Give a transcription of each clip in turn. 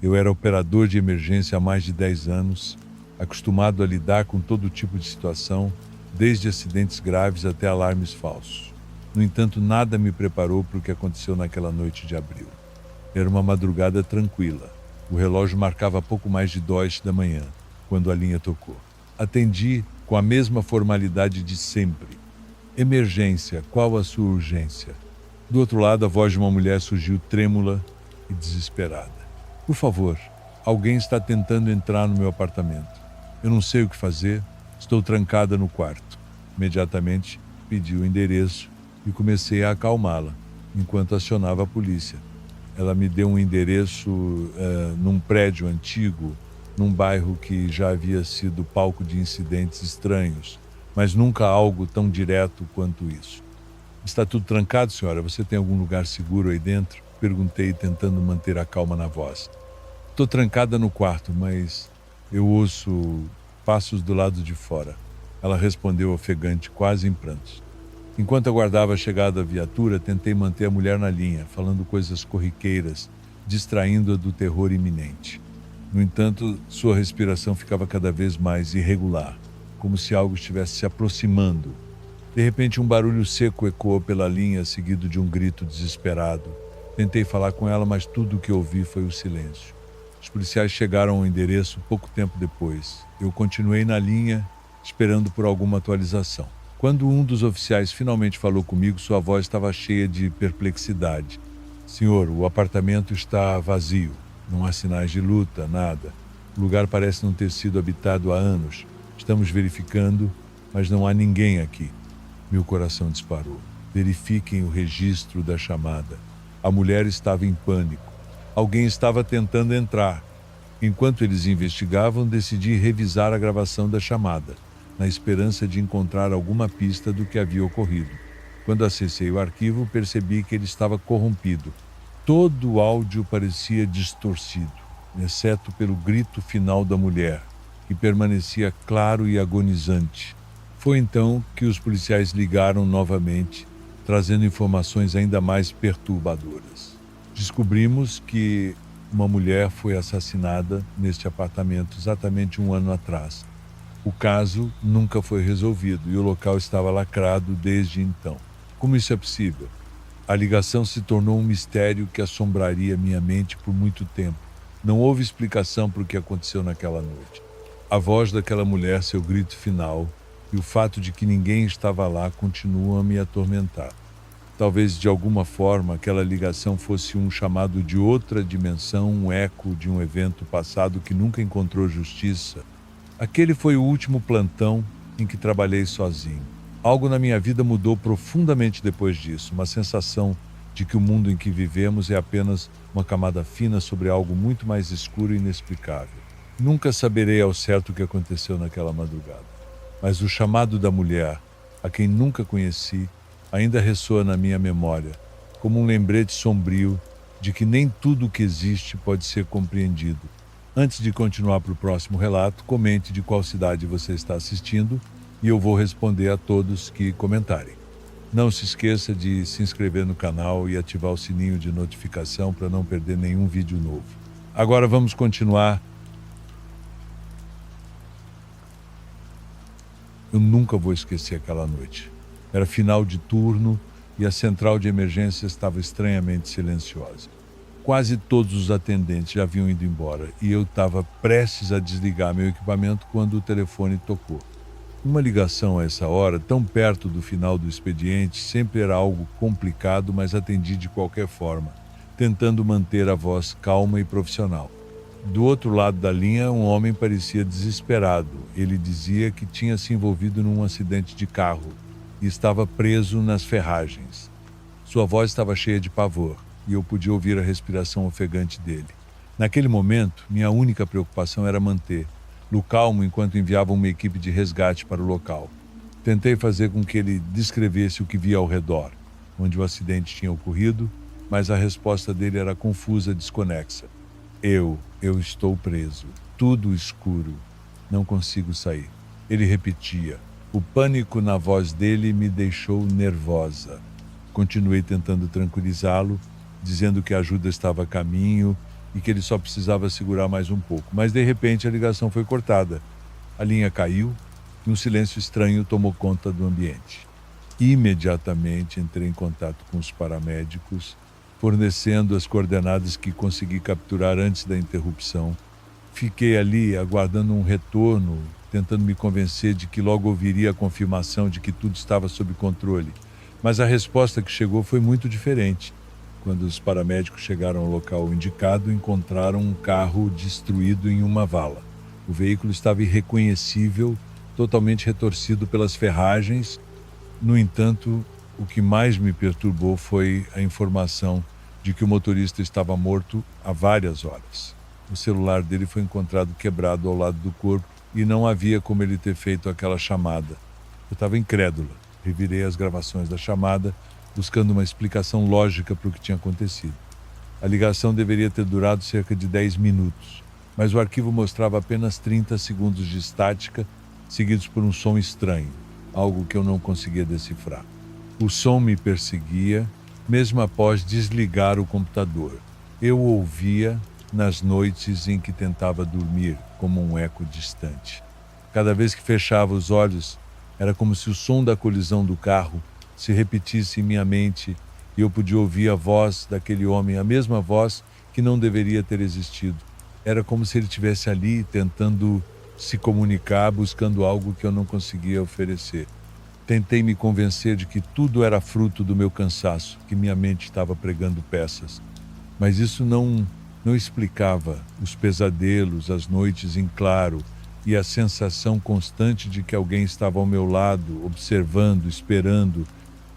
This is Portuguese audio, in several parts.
Eu era operador de emergência há mais de 10 anos, acostumado a lidar com todo tipo de situação, desde acidentes graves até alarmes falsos. No entanto, nada me preparou para o que aconteceu naquela noite de abril. Era uma madrugada tranquila. O relógio marcava pouco mais de 2 da manhã, quando a linha tocou. Atendi com a mesma formalidade de sempre. Emergência, qual a sua urgência? Do outro lado, a voz de uma mulher surgiu trêmula e desesperada. Por favor, alguém está tentando entrar no meu apartamento. Eu não sei o que fazer, estou trancada no quarto. Imediatamente, pedi o endereço e comecei a acalmá-la, enquanto acionava a polícia. Ela me deu um endereço num prédio antigo, num bairro que já havia sido palco de incidentes estranhos, mas nunca algo tão direto quanto isso. Está tudo trancado, senhora? Você tem algum lugar seguro aí dentro? Perguntei, tentando manter a calma na voz. Estou trancada no quarto, mas eu ouço passos do lado de fora. Ela respondeu ofegante, quase em prantos. Enquanto aguardava a chegada da viatura, tentei manter a mulher na linha, falando coisas corriqueiras, distraindo-a do terror iminente. No entanto, sua respiração ficava cada vez mais irregular, como se algo estivesse se aproximando. De repente, um barulho seco ecoou pela linha, seguido de um grito desesperado. Tentei falar com ela, mas tudo o que ouvi foi o silêncio. Os policiais chegaram ao endereço pouco tempo depois. Eu continuei na linha, esperando por alguma atualização. Quando um dos oficiais finalmente falou comigo, sua voz estava cheia de perplexidade. Senhor, o apartamento está vazio. Não há sinais de luta, nada. O lugar parece não ter sido habitado há anos. Estamos verificando, mas não há ninguém aqui. Meu coração disparou. Verifiquem o registro da chamada. A mulher estava em pânico. Alguém estava tentando entrar. Enquanto eles investigavam, decidi revisar a gravação da chamada, na esperança de encontrar alguma pista do que havia ocorrido. Quando acessei o arquivo, percebi que ele estava corrompido. Todo o áudio parecia distorcido, exceto pelo grito final da mulher, que permanecia claro e agonizante. Foi então que os policiais ligaram novamente, trazendo informações ainda mais perturbadoras. Descobrimos que uma mulher foi assassinada neste apartamento exatamente 1 ano atrás. O caso nunca foi resolvido e o local estava lacrado desde então. Como isso é possível? A ligação se tornou um mistério que assombraria minha mente por muito tempo. Não houve explicação para o que aconteceu naquela noite. A voz daquela mulher, seu grito final e o fato de que ninguém estava lá continuam a me atormentar. Talvez, de alguma forma, aquela ligação fosse um chamado de outra dimensão, um eco de um evento passado que nunca encontrou justiça. Aquele foi o último plantão em que trabalhei sozinho. Algo na minha vida mudou profundamente depois disso, uma sensação de que o mundo em que vivemos é apenas uma camada fina sobre algo muito mais escuro e inexplicável. Nunca saberei ao certo o que aconteceu naquela madrugada, mas o chamado da mulher, a quem nunca conheci, ainda ressoa na minha memória, como um lembrete sombrio de que nem tudo o que existe pode ser compreendido. Antes de continuar para o próximo relato, comente de qual cidade você está assistindo e eu vou responder a todos que comentarem. Não se esqueça de se inscrever no canal e ativar o sininho de notificação para não perder nenhum vídeo novo. Agora vamos continuar. Eu nunca vou esquecer aquela noite. Era final de turno e a central de emergência estava estranhamente silenciosa. Quase todos os atendentes já haviam ido embora e eu estava prestes a desligar meu equipamento quando o telefone tocou. Uma ligação a essa hora, tão perto do final do expediente, sempre era algo complicado, mas atendi de qualquer forma, tentando manter a voz calma e profissional. Do outro lado da linha, um homem parecia desesperado. Ele dizia que tinha se envolvido num acidente de carro e estava preso nas ferragens. Sua voz estava cheia de pavor e eu podia ouvir a respiração ofegante dele. Naquele momento, minha única preocupação era manter-lo calmo enquanto enviava uma equipe de resgate para o local. Tentei fazer com que ele descrevesse o que via ao redor, onde o acidente tinha ocorrido, mas a resposta dele era confusa, desconexa. Eu estou preso. Tudo escuro. Não consigo sair. Ele repetia. O pânico na voz dele me deixou nervosa. Continuei tentando tranquilizá-lo, dizendo que a ajuda estava a caminho e que ele só precisava segurar mais um pouco. Mas de repente a ligação foi cortada. A linha caiu e um silêncio estranho tomou conta do ambiente. Imediatamente entrei em contato com os paramédicos, fornecendo as coordenadas que consegui capturar antes da interrupção. Fiquei ali aguardando um retorno, tentando me convencer de que logo ouviria a confirmação de que tudo estava sob controle. Mas a resposta que chegou foi muito diferente. Quando os paramédicos chegaram ao local indicado, encontraram um carro destruído em uma vala. O veículo estava irreconhecível, totalmente retorcido pelas ferragens. No entanto, o que mais me perturbou foi a informação de que o motorista estava morto há várias horas. O celular dele foi encontrado quebrado ao lado do corpo e não havia como ele ter feito aquela chamada. Eu estava incrédula. Revirei as gravações da chamada, buscando uma explicação lógica para o que tinha acontecido. A ligação deveria ter durado cerca de 10 minutos, mas o arquivo mostrava apenas 30 segundos de estática, seguidos por um som estranho, algo que eu não conseguia decifrar. O som me perseguia, mesmo após desligar o computador. Eu o ouvia nas noites em que tentava dormir, como um eco distante. Cada vez que fechava os olhos, era como se o som da colisão do carro se repetisse em minha mente e eu podia ouvir a voz daquele homem, a mesma voz que não deveria ter existido. Era como se ele estivesse ali tentando se comunicar, buscando algo que eu não conseguia oferecer. Tentei me convencer de que tudo era fruto do meu cansaço, que minha mente estava pregando peças. Mas isso não explicava os pesadelos, as noites em claro e a sensação constante de que alguém estava ao meu lado, observando, esperando.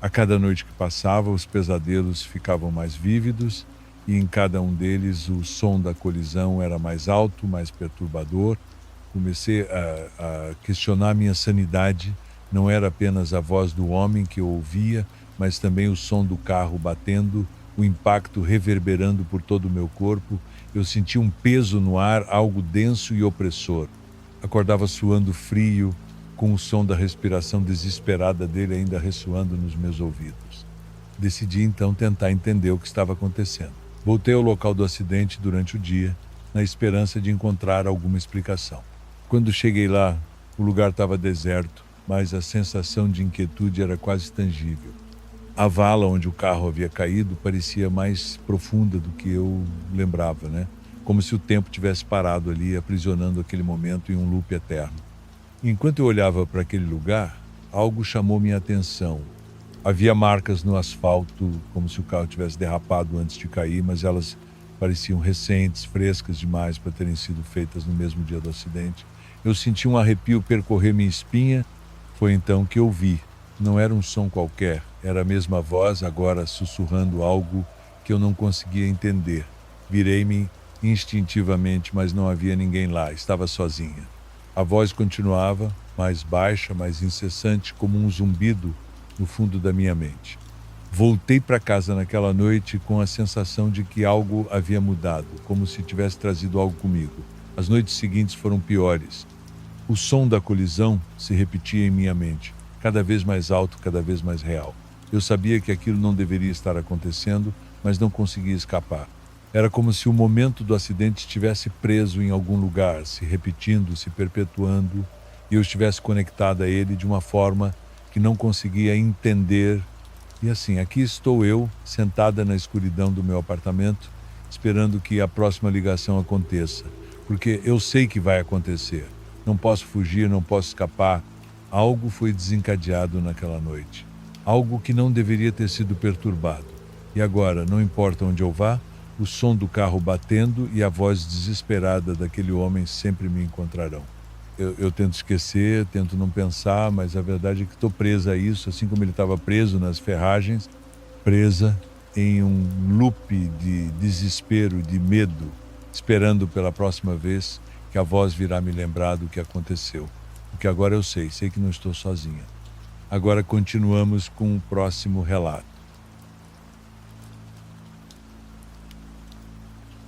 A cada noite que passava, os pesadelos ficavam mais vívidos e em cada um deles o som da colisão era mais alto, mais perturbador. Comecei a questionar minha sanidade. Não era apenas a voz do homem que eu ouvia, mas também o som do carro batendo, o impacto reverberando por todo o meu corpo. Eu sentia um peso no ar, algo denso e opressor. Acordava suando frio, com o som da respiração desesperada dele ainda ressoando nos meus ouvidos. Decidi então tentar entender o que estava acontecendo. Voltei ao local do acidente durante o dia, na esperança de encontrar alguma explicação. Quando cheguei lá, o lugar estava deserto, mas a sensação de inquietude era quase tangível. A vala onde o carro havia caído parecia mais profunda do que eu lembrava, né? Como se o tempo tivesse parado ali, aprisionando aquele momento em um loop eterno. Enquanto eu olhava para aquele lugar, algo chamou minha atenção. Havia marcas no asfalto, como se o carro tivesse derrapado antes de cair, mas elas pareciam recentes, frescas demais para terem sido feitas no mesmo dia do acidente. Eu senti um arrepio percorrer minha espinha. Foi então que eu vi. Não era um som qualquer, era a mesma voz, agora sussurrando algo que eu não conseguia entender. Virei-me instintivamente, mas não havia ninguém lá, estava sozinha. A voz continuava, mais baixa, mais incessante, como um zumbido no fundo da minha mente. Voltei para casa naquela noite com a sensação de que algo havia mudado, como se tivesse trazido algo comigo. As noites seguintes foram piores. O som da colisão se repetia em minha mente, cada vez mais alto, cada vez mais real. Eu sabia que aquilo não deveria estar acontecendo, mas não conseguia escapar. Era como se o momento do acidente estivesse preso em algum lugar, se repetindo, se perpetuando, e eu estivesse conectada a ele de uma forma que não conseguia entender. E assim, aqui estou eu, sentada na escuridão do meu apartamento, esperando que a próxima ligação aconteça, porque eu sei que vai acontecer. Não posso fugir, não posso escapar. Algo foi desencadeado naquela noite. Algo que não deveria ter sido perturbado. E agora, não importa onde eu vá, o som do carro batendo e a voz desesperada daquele homem sempre me encontrarão. Eu tento esquecer, tento não pensar, mas a verdade é que estou presa a isso, assim como ele estava preso nas ferragens, presa em um loop de desespero, de medo, esperando pela próxima vez que a voz virá me lembrar do que aconteceu. Porque agora eu sei que não estou sozinha. Agora continuamos com o próximo relato.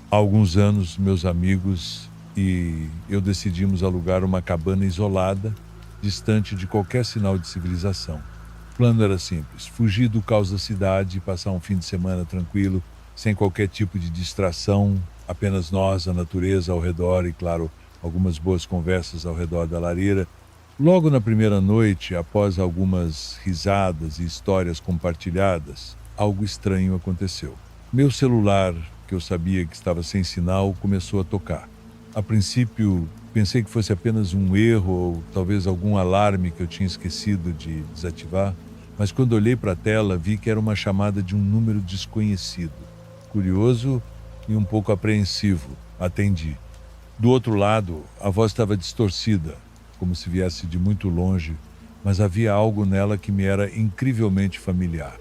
Há alguns anos, meus amigos e eu decidimos alugar uma cabana isolada, distante de qualquer sinal de civilização. O plano era simples: fugir do caos da cidade, passar um fim de semana tranquilo, sem qualquer tipo de distração, apenas nós, a natureza ao redor e, claro, algumas boas conversas ao redor da lareira. Logo na primeira noite, após algumas risadas e histórias compartilhadas, algo estranho aconteceu. Meu celular, que eu sabia que estava sem sinal, começou a tocar. A princípio, pensei que fosse apenas um erro ou talvez algum alarme que eu tinha esquecido de desativar, mas quando olhei para a tela, vi que era uma chamada de um número desconhecido. Curioso e um pouco apreensivo, atendi. Do outro lado, a voz estava distorcida, como se viesse de muito longe, mas havia algo nela que me era incrivelmente familiar.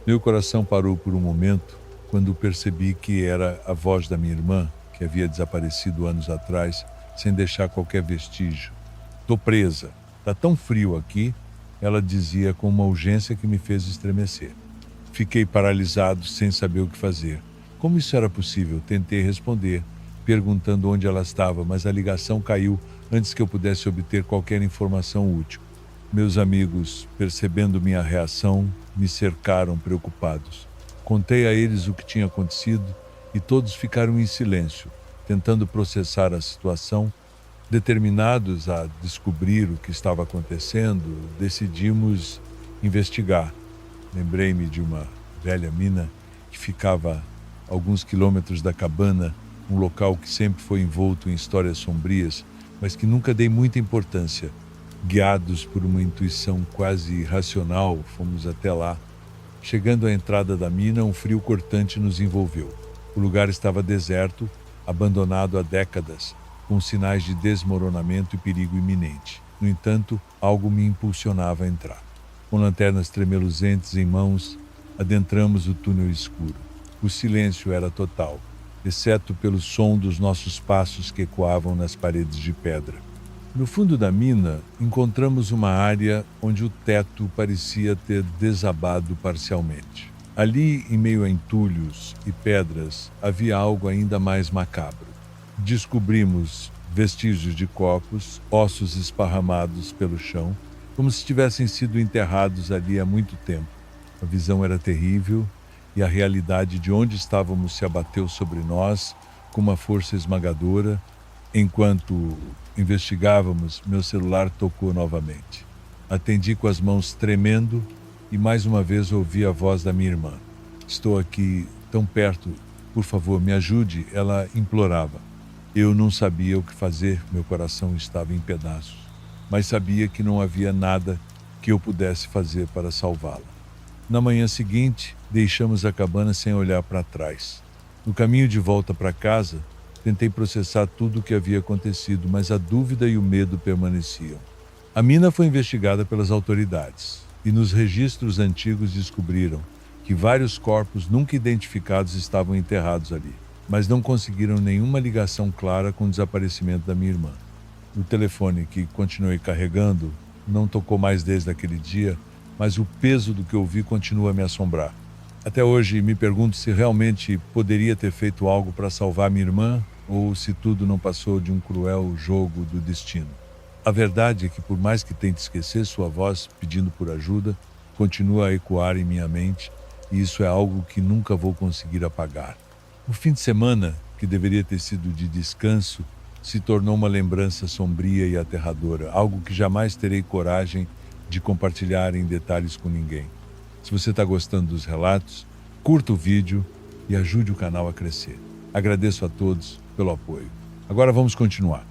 Meu coração parou por um momento quando percebi que era a voz da minha irmã, que havia desaparecido anos atrás, sem deixar qualquer vestígio. "Tô presa. Tá tão frio aqui", ela dizia com uma urgência que me fez estremecer. Fiquei paralisado, sem saber o que fazer. Como isso era possível? Tentei responder, perguntando onde ela estava, mas a ligação caiu antes que eu pudesse obter qualquer informação útil. Meus amigos, percebendo minha reação, me cercaram preocupados. Contei a eles o que tinha acontecido e todos ficaram em silêncio, tentando processar a situação. Determinados a descobrir o que estava acontecendo, decidimos investigar. Lembrei-me de uma velha mina que ficava a alguns quilômetros da cabana, um local que sempre foi envolto em histórias sombrias, mas que nunca dei muita importância. Guiados por uma intuição quase irracional, fomos até lá. Chegando à entrada da mina, um frio cortante nos envolveu. O lugar estava deserto, abandonado há décadas, com sinais de desmoronamento e perigo iminente. No entanto, algo me impulsionava a entrar. Com lanternas tremeluzentes em mãos, adentramos o túnel escuro. O silêncio era total, exceto pelo som dos nossos passos que ecoavam nas paredes de pedra. No fundo da mina, encontramos uma área onde o teto parecia ter desabado parcialmente. Ali, em meio a entulhos e pedras, havia algo ainda mais macabro. Descobrimos vestígios de corpos, ossos esparramados pelo chão, como se tivessem sido enterrados ali há muito tempo. A visão era terrível e a realidade de onde estávamos se abateu sobre nós com uma força esmagadora. Enquanto investigávamos, meu celular tocou novamente. Atendi com as mãos tremendo e mais uma vez ouvi a voz da minha irmã. "Estou aqui tão perto, por favor, me ajude", ela implorava. Eu não sabia o que fazer, meu coração estava em pedaços, mas sabia que não havia nada que eu pudesse fazer para salvá-la. Na manhã seguinte, deixamos a cabana sem olhar para trás. No caminho de volta para casa, tentei processar tudo o que havia acontecido, mas a dúvida e o medo permaneciam. A mina foi investigada pelas autoridades e nos registros antigos descobriram que vários corpos nunca identificados estavam enterrados ali, mas não conseguiram nenhuma ligação clara com o desaparecimento da minha irmã. O telefone, que continuei carregando, não tocou mais desde aquele dia, mas o peso do que ouvi continua a me assombrar. Até hoje me pergunto se realmente poderia ter feito algo para salvar minha irmã ou se tudo não passou de um cruel jogo do destino. A verdade é que, por mais que tente esquecer, sua voz pedindo por ajuda continua a ecoar em minha mente, e isso é algo que nunca vou conseguir apagar. O fim de semana, que deveria ter sido de descanso, se tornou uma lembrança sombria e aterradora, algo que jamais terei coragem de compartilhar em detalhes com ninguém. Se você está gostando dos relatos, curta o vídeo e ajude o canal a crescer. Agradeço a todos pelo apoio. Agora vamos continuar.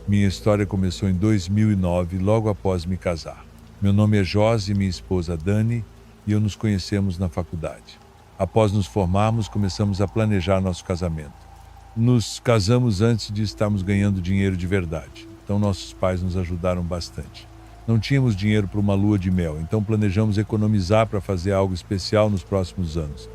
Minha história começou em 2009, logo após me casar. Meu nome é Josi e minha esposa Dani, e eu nos conhecemos na faculdade. Após nos formarmos, começamos a planejar nosso casamento. Nos casamos antes de estarmos ganhando dinheiro de verdade, então nossos pais nos ajudaram bastante. Não tínhamos dinheiro para uma lua de mel, então planejamos economizar para fazer algo especial nos próximos anos.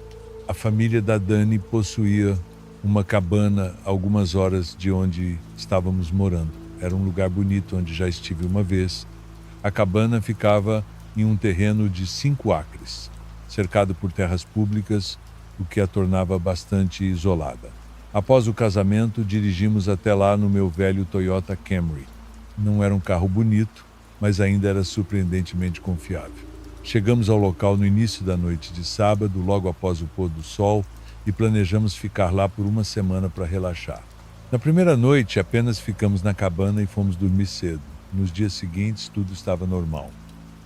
A família da Dani possuía uma cabana a algumas horas de onde estávamos morando. Era um lugar bonito onde já estive uma vez. A cabana ficava em um terreno de 5 acres, cercado por terras públicas, o que a tornava bastante isolada. Após o casamento, dirigimos até lá no meu velho Toyota Camry. Não era um carro bonito, mas ainda era surpreendentemente confiável. Chegamos ao local no início da noite de sábado, logo após o pôr do sol, e planejamos ficar lá por uma semana para relaxar. Na primeira noite, apenas ficamos na cabana e fomos dormir cedo. Nos dias seguintes, tudo estava normal.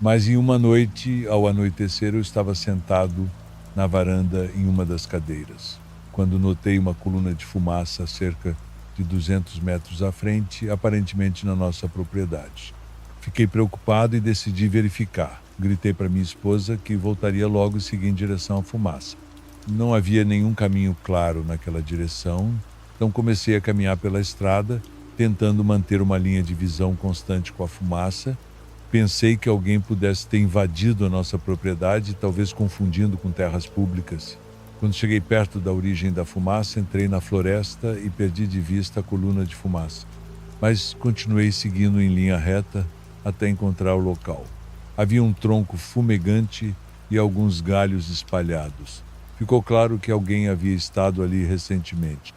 Mas em uma noite, ao anoitecer, eu estava sentado na varanda em uma das cadeiras, quando notei uma coluna de fumaça a cerca de 200 metros à frente, aparentemente na nossa propriedade. Fiquei preocupado e decidi verificar. Gritei para minha esposa que voltaria logo e segui em direção à fumaça. Não havia nenhum caminho claro naquela direção, então comecei a caminhar pela estrada, tentando manter uma linha de visão constante com a fumaça. Pensei que alguém pudesse ter invadido a nossa propriedade, talvez confundindo com terras públicas. Quando cheguei perto da origem da fumaça, entrei na floresta e perdi de vista a coluna de fumaça. Mas continuei seguindo em linha reta até encontrar o local. Havia um tronco fumegante e alguns galhos espalhados. Ficou claro que alguém havia estado ali recentemente.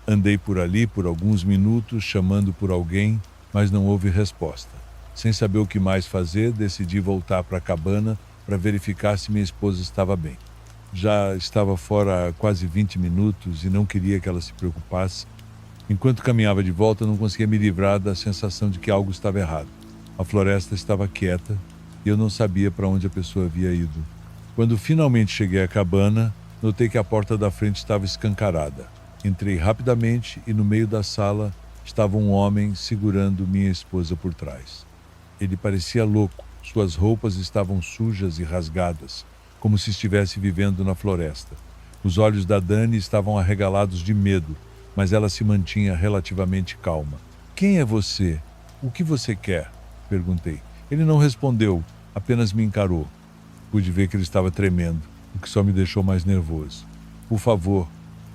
Andei por ali por alguns minutos, chamando por alguém, mas não houve resposta. Sem saber o que mais fazer, decidi voltar para a cabana para verificar se minha esposa estava bem. Já estava fora há quase 20 minutos e não queria que ela se preocupasse. Enquanto caminhava de volta, não conseguia me livrar da sensação de que algo estava errado. A floresta estava quieta e eu não sabia para onde a pessoa havia ido. Quando finalmente cheguei à cabana, notei que a porta da frente estava escancarada. Entrei rapidamente e no meio da sala estava um homem segurando minha esposa por trás. Ele parecia louco. Suas roupas estavam sujas e rasgadas, como se estivesse vivendo na floresta. Os olhos da Dani estavam arregalados de medo, mas ela se mantinha relativamente calma. "Quem é você? O que você quer?" perguntei. Ele não respondeu, apenas me encarou. Pude ver que ele estava tremendo, o que só me deixou mais nervoso. "Por favor,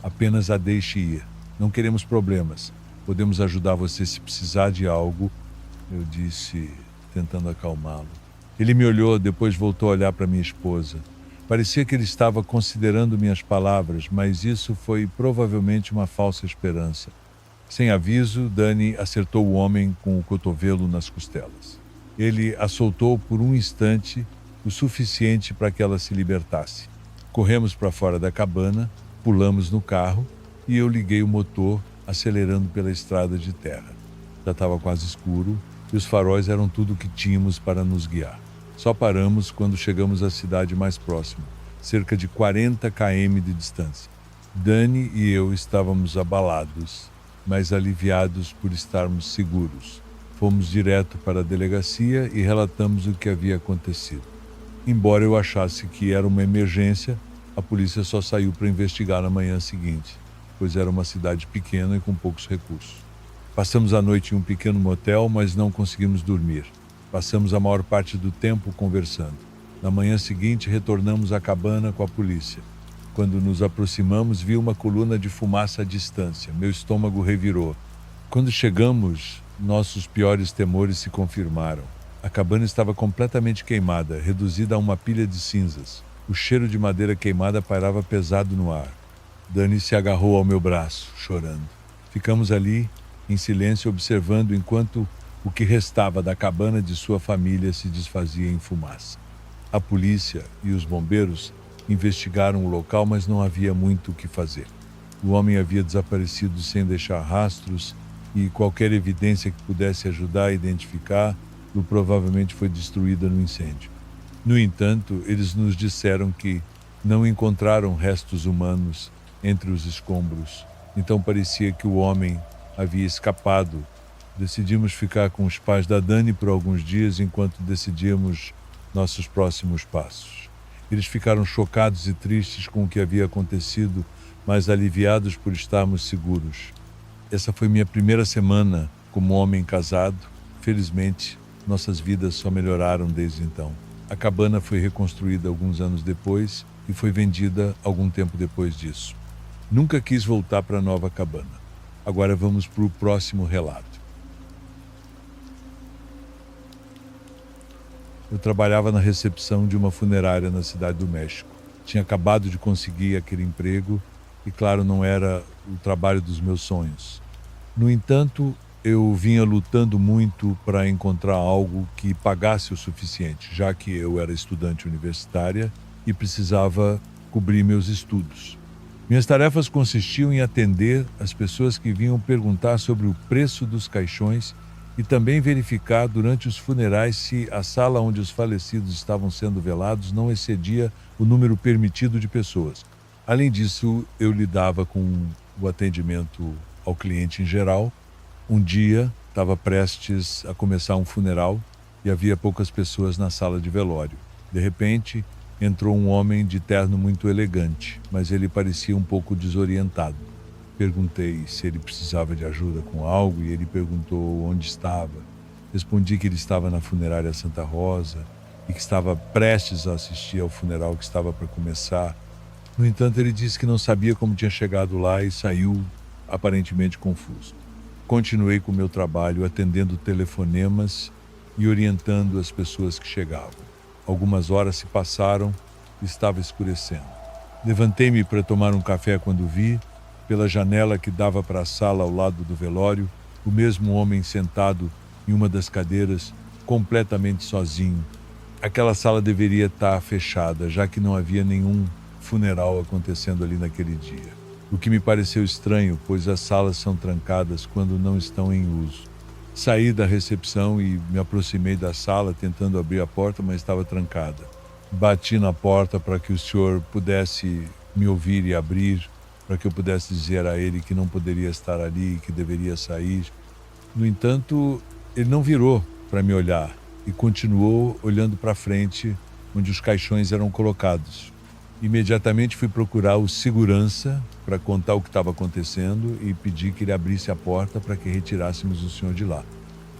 apenas a deixe ir. Não queremos problemas. Podemos ajudar você se precisar de algo", eu disse, tentando acalmá-lo. Ele me olhou, depois voltou a olhar para minha esposa. Parecia que ele estava considerando minhas palavras, mas isso foi provavelmente uma falsa esperança. Sem aviso, Dani acertou o homem com o cotovelo nas costelas. Ele a soltou por um instante, o suficiente para que ela se libertasse. Corremos para fora da cabana, pulamos no carro e eu liguei o motor, acelerando pela estrada de terra. Já estava quase escuro e os faróis eram tudo o que tínhamos para nos guiar. Só paramos quando chegamos à cidade mais próxima, cerca de 40 km de distância. Dani e eu estávamos abalados, mas aliviados por estarmos seguros. Fomos direto para a delegacia e relatamos o que havia acontecido. Embora eu achasse que era uma emergência, a polícia só saiu para investigar na manhã seguinte, pois era uma cidade pequena e com poucos recursos. Passamos a noite em um pequeno motel, mas não conseguimos dormir. Passamos a maior parte do tempo conversando. Na manhã seguinte, retornamos à cabana com a polícia. Quando nos aproximamos, vi uma coluna de fumaça à distância. Meu estômago revirou. Quando chegamos, nossos piores temores se confirmaram. A cabana estava completamente queimada, reduzida a uma pilha de cinzas. O cheiro de madeira queimada pairava pesado no ar. Dani se agarrou ao meu braço, chorando. Ficamos ali, em silêncio, observando enquanto o que restava da cabana de sua família se desfazia em fumaça. A polícia e os bombeiros investigaram o local, mas não havia muito o que fazer. O homem havia desaparecido sem deixar rastros e qualquer evidência que pudesse ajudar a identificá-lo provavelmente foi destruída no incêndio. No entanto, eles nos disseram que não encontraram restos humanos entre os escombros, então parecia que o homem havia escapado. Decidimos ficar com os pais da Dani por alguns dias enquanto decidíamos nossos próximos passos. Eles ficaram chocados e tristes com o que havia acontecido, mas aliviados por estarmos seguros. Essa foi minha primeira semana como homem casado. Felizmente, nossas vidas só melhoraram desde então. A cabana foi reconstruída alguns anos depois e foi vendida algum tempo depois disso. Nunca quis voltar para a nova cabana. Agora vamos para o próximo relato. Eu trabalhava na recepção de uma funerária na Cidade do México. Tinha acabado de conseguir aquele emprego e, claro, não era o trabalho dos meus sonhos. No entanto, eu vinha lutando muito para encontrar algo que pagasse o suficiente, já que eu era estudante universitária e precisava cobrir meus estudos. Minhas tarefas consistiam em atender as pessoas que vinham perguntar sobre o preço dos caixões e também verificar durante os funerais se a sala onde os falecidos estavam sendo velados não excedia o número permitido de pessoas. Além disso, eu lidava com o atendimento ao cliente em geral. Um dia, estava prestes a começar um funeral e havia poucas pessoas na sala de velório. De repente, entrou um homem de terno muito elegante, mas ele parecia um pouco desorientado. Perguntei se ele precisava de ajuda com algo e ele perguntou onde estava. Respondi que ele estava na funerária Santa Rosa e que estava prestes a assistir ao funeral que estava para começar. No entanto, ele disse que não sabia como tinha chegado lá e saiu aparentemente confuso. Continuei com o meu trabalho, atendendo telefonemas e orientando as pessoas que chegavam. Algumas horas se passaram e estava escurecendo. Levantei-me para tomar um café quando vi, pela janela que dava para a sala ao lado do velório, o mesmo homem sentado em uma das cadeiras, completamente sozinho. Aquela sala deveria estar fechada, já que não havia nenhum funeral acontecendo ali naquele dia. O que me pareceu estranho, pois as salas são trancadas quando não estão em uso. Saí da recepção e me aproximei da sala tentando abrir a porta, mas estava trancada. Bati na porta para que o senhor pudesse me ouvir e abrir, para que eu pudesse dizer a ele que não poderia estar ali e que deveria sair. No entanto, ele não virou para me olhar e continuou olhando para frente, onde os caixões eram colocados. Imediatamente fui procurar o segurança para contar o que estava acontecendo e pedi que ele abrisse a porta para que retirássemos o senhor de lá.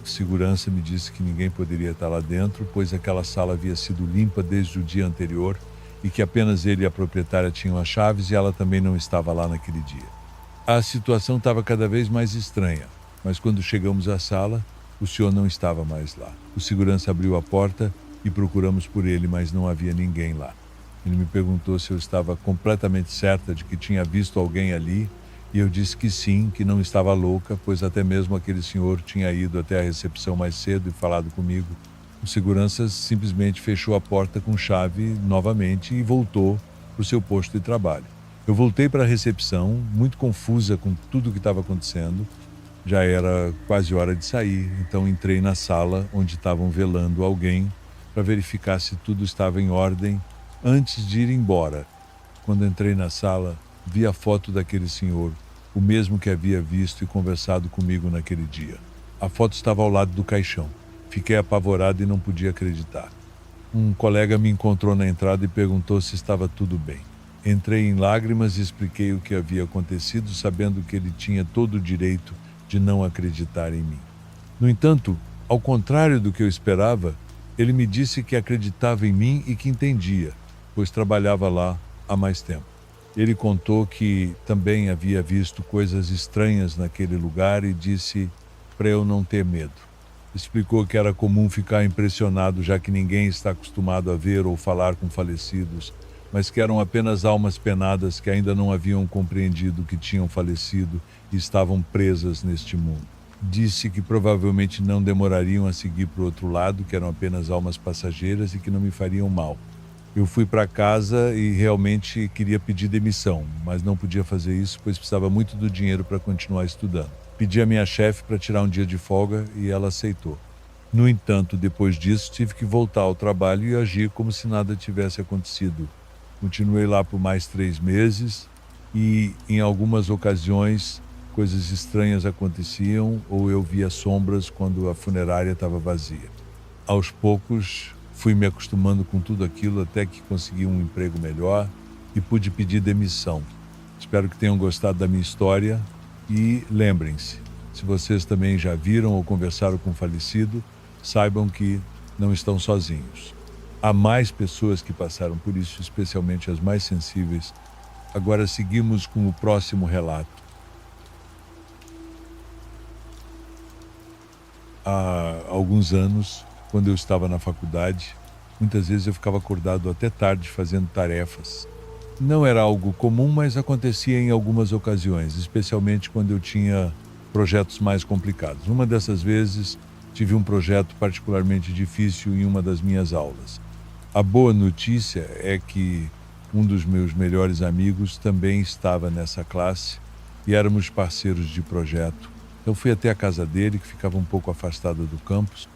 O segurança me disse que ninguém poderia estar lá dentro, pois aquela sala havia sido limpa desde o dia anterior e que apenas ele e a proprietária tinham as chaves e ela também não estava lá naquele dia. A situação estava cada vez mais estranha, mas quando chegamos à sala, o senhor não estava mais lá. O segurança abriu a porta e procuramos por ele, mas não havia ninguém lá. Ele me perguntou se eu estava completamente certa de que tinha visto alguém ali, e eu disse que sim, que não estava louca, pois até mesmo aquele senhor tinha ido até a recepção mais cedo e falado comigo. O segurança simplesmente fechou a porta com chave novamente e voltou para o seu posto de trabalho. Eu voltei para a recepção, muito confusa com tudo o que estava acontecendo. Já era quase hora de sair, então entrei na sala onde estavam velando alguém para verificar se tudo estava em ordem antes de ir embora. Quando entrei na sala, vi a foto daquele senhor, o mesmo que havia visto e conversado comigo naquele dia. A foto estava ao lado do caixão. Fiquei apavorado e não podia acreditar. Um colega me encontrou na entrada e perguntou se estava tudo bem. Entrei em lágrimas e expliquei o que havia acontecido, sabendo que ele tinha todo o direito de não acreditar em mim. No entanto, ao contrário do que eu esperava, ele me disse que acreditava em mim e que entendia, pois trabalhava lá há mais tempo. Ele contou que também havia visto coisas estranhas naquele lugar e disse para eu não ter medo. Explicou que era comum ficar impressionado, já que ninguém está acostumado a ver ou falar com falecidos, mas que eram apenas almas penadas que ainda não haviam compreendido que tinham falecido e estavam presas neste mundo. Disse que provavelmente não demorariam a seguir para o outro lado, que eram apenas almas passageiras e que não me fariam mal. Eu fui para casa e realmente queria pedir demissão, mas não podia fazer isso, pois precisava muito do dinheiro para continuar estudando. Pedi à minha chefe para tirar um dia de folga e ela aceitou. No entanto, depois disso, tive que voltar ao trabalho e agir como se nada tivesse acontecido. Continuei lá por mais 3 meses e, em algumas ocasiões, coisas estranhas aconteciam ou eu via sombras quando a funerária estava vazia. Aos poucos, fui me acostumando com tudo aquilo até que consegui um emprego melhor e pude pedir demissão. Espero que tenham gostado da minha história e lembrem-se, se vocês também já viram ou conversaram com o falecido, saibam que não estão sozinhos. Há mais pessoas que passaram por isso, especialmente as mais sensíveis. Agora seguimos com o próximo relato. Há alguns anos, quando eu estava na faculdade, muitas vezes eu ficava acordado até tarde fazendo tarefas. Não era algo comum, mas acontecia em algumas ocasiões, especialmente quando eu tinha projetos mais complicados. Uma dessas vezes, tive um projeto particularmente difícil em uma das minhas aulas. A boa notícia é que um dos meus melhores amigos também estava nessa classe e éramos parceiros de projeto. Eu fui até a casa dele, que ficava um pouco afastada do campus.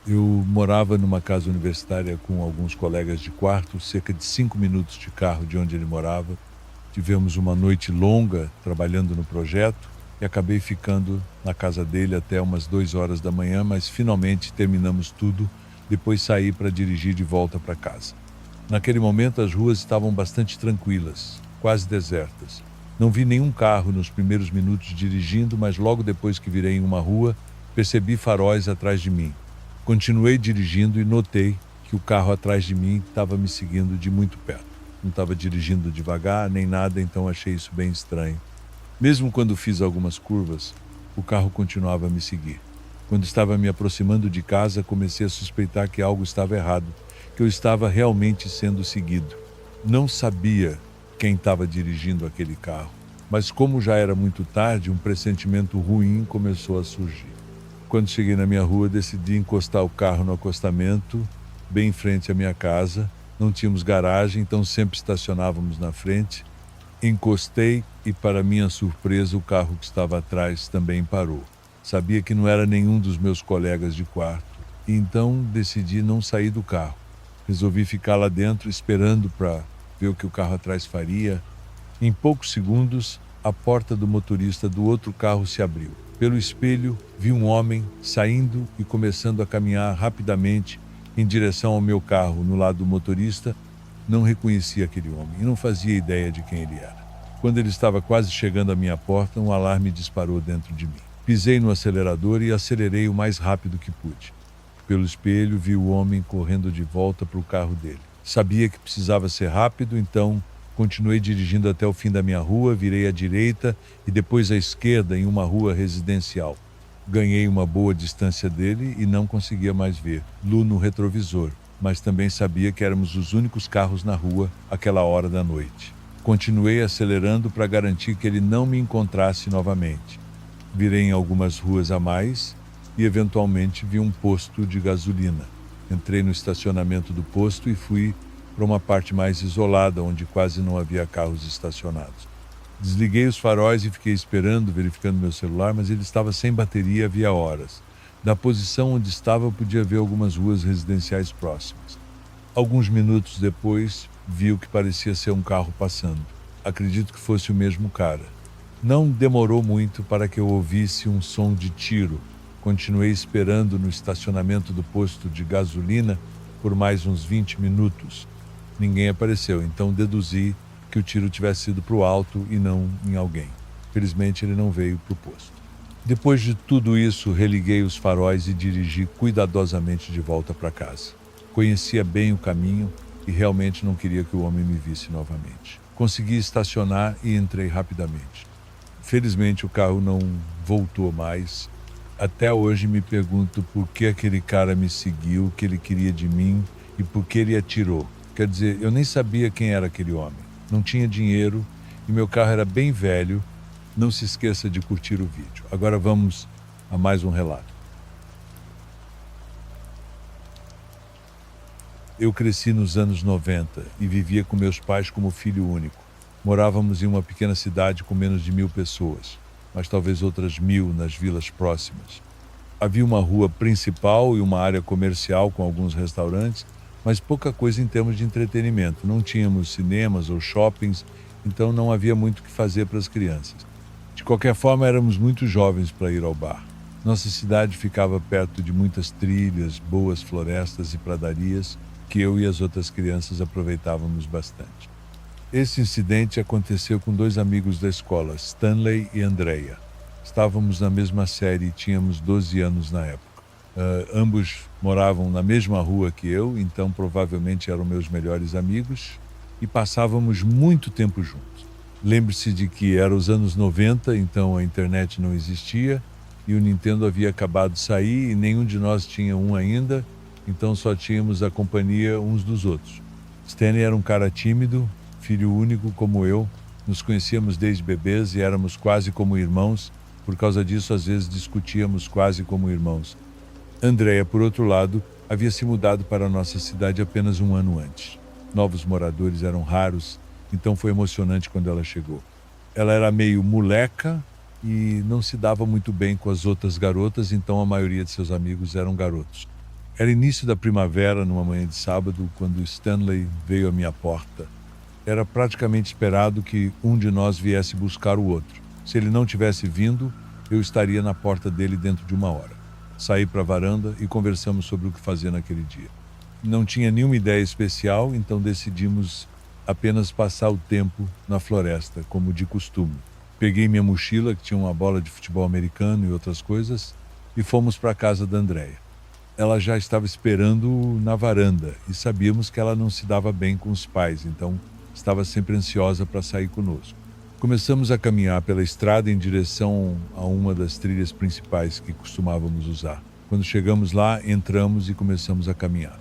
Eu morava numa casa universitária com alguns colegas de quarto, cerca de 5 minutos de carro de onde ele morava. Tivemos uma noite longa trabalhando no projeto e acabei ficando na casa dele até umas 2 horas da manhã, mas finalmente terminamos tudo, depois saí para dirigir de volta para casa. Naquele momento as ruas estavam bastante tranquilas, quase desertas. Não vi nenhum carro nos primeiros minutos dirigindo, mas logo depois que virei em uma rua, percebi faróis atrás de mim. Continuei dirigindo e notei que o carro atrás de mim estava me seguindo de muito perto. Não estava dirigindo devagar nem nada, então achei isso bem estranho. Mesmo quando fiz algumas curvas, o carro continuava a me seguir. Quando estava me aproximando de casa, comecei a suspeitar que algo estava errado, que eu estava realmente sendo seguido. Não sabia quem estava dirigindo aquele carro, mas como já era muito tarde, um pressentimento ruim começou a surgir. Quando cheguei na minha rua, decidi encostar o carro no acostamento, bem em frente à minha casa. Não tínhamos garagem, então sempre estacionávamos na frente. Encostei e, para minha surpresa, o carro que estava atrás também parou. Sabia que não era nenhum dos meus colegas de quarto, e então decidi não sair do carro. Resolvi ficar lá dentro esperando para ver o que o carro atrás faria. Em poucos segundos, a porta do motorista do outro carro se abriu. Pelo espelho, vi um homem saindo e começando a caminhar rapidamente em direção ao meu carro no lado do motorista. Não reconheci aquele homem e não fazia ideia de quem ele era. Quando ele estava quase chegando à minha porta, um alarme disparou dentro de mim. Pisei no acelerador e acelerei o mais rápido que pude. Pelo espelho, vi o homem correndo de volta para o carro dele. Sabia que precisava ser rápido, então continuei dirigindo até o fim da minha rua, virei à direita e depois à esquerda em uma rua residencial. Ganhei uma boa distância dele e não conseguia mais ver luz no retrovisor, mas também sabia que éramos os únicos carros na rua àquela hora da noite. Continuei acelerando para garantir que ele não me encontrasse novamente. Virei em algumas ruas a mais e eventualmente vi um posto de gasolina. Entrei no estacionamento do posto e fui para uma parte mais isolada, onde quase não havia carros estacionados. Desliguei os faróis e fiquei esperando, verificando meu celular, mas ele estava sem bateria havia horas. Da posição onde estava, eu podia ver algumas ruas residenciais próximas. Alguns minutos depois, vi o que parecia ser um carro passando. Acredito que fosse o mesmo cara. Não demorou muito para que eu ouvisse um som de tiro. Continuei esperando no estacionamento do posto de gasolina por mais uns 20 minutos. Ninguém apareceu, então deduzi que o tiro tivesse sido para o alto e não em alguém. Felizmente ele não veio para o posto. Depois de tudo isso, religuei os faróis e dirigi cuidadosamente de volta para casa. Conhecia bem o caminho e realmente não queria que o homem me visse novamente. Consegui estacionar e entrei rapidamente. Felizmente o carro não voltou mais. Até hoje me pergunto por que aquele cara me seguiu, o que ele queria de mim e por que ele atirou. Quer dizer, eu nem sabia quem era aquele homem. Não tinha dinheiro e meu carro era bem velho. Não se esqueça de curtir o vídeo. Agora vamos a mais um relato. Eu cresci nos anos 90 e vivia com meus pais como filho único. Morávamos em uma pequena cidade com menos de 1.000 pessoas, mas talvez outras 1.000 nas vilas próximas. Havia uma rua principal e uma área comercial com alguns restaurantes, mas pouca coisa em termos de entretenimento. Não tínhamos cinemas ou shoppings, então não havia muito o que fazer para as crianças. De qualquer forma, éramos muito jovens para ir ao bar. Nossa cidade ficava perto de muitas trilhas, boas florestas e pradarias que eu e as outras crianças aproveitávamos bastante. Esse incidente aconteceu com 2 amigos da escola, Stanley e Andrea. Estávamos na mesma série e tínhamos 12 anos na época. Ambos moravam na mesma rua que eu, então provavelmente eram meus melhores amigos e passávamos muito tempo juntos. Lembre-se de que eram os anos 90, então a internet não existia e o Nintendo havia acabado de sair e nenhum de nós tinha um ainda, então só tínhamos a companhia uns dos outros. Stanley era um cara tímido, filho único como eu, nos conhecíamos desde bebês e éramos quase como irmãos, Por causa disso, às vezes discutíamos quase como irmãos. Andréia, por outro lado, havia se mudado para a nossa cidade apenas um ano antes. Novos moradores eram raros, então foi emocionante quando ela chegou. Ela era meio moleca e não se dava muito bem com as outras garotas, então a maioria de seus amigos eram garotos. Era início da primavera, numa manhã de sábado, quando Stanley veio à minha porta. Era praticamente esperado que um de nós viesse buscar o outro. Se ele não tivesse vindo, eu estaria na porta dele dentro de uma hora. Saí para a varanda e conversamos sobre o que fazer naquele dia. Não tinha nenhuma ideia especial, então decidimos apenas passar o tempo na floresta, como de costume. Peguei minha mochila, que tinha uma bola de futebol americano e outras coisas, e fomos para a casa da Andréia. Ela já estava esperando na varanda e sabíamos que ela não se dava bem com os pais, então estava sempre ansiosa para sair conosco. Começamos a caminhar pela estrada em direção a uma das trilhas principais que costumávamos usar. Quando chegamos lá, entramos e começamos a caminhar.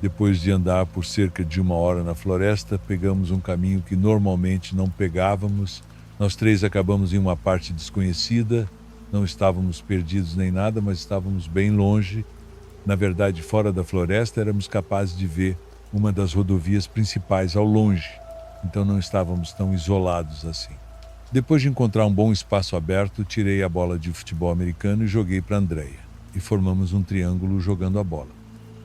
Depois de andar por cerca de uma hora na floresta, pegamos um caminho que normalmente não pegávamos. Nós três acabamos em uma parte desconhecida, não estávamos perdidos nem nada, mas estávamos bem longe. Na verdade, fora da floresta, éramos capazes de ver uma das rodovias principais ao longe, então não estávamos tão isolados assim. Depois de encontrar um bom espaço aberto, tirei a bola de futebol americano e joguei para Andréia, e formamos um triângulo jogando a bola.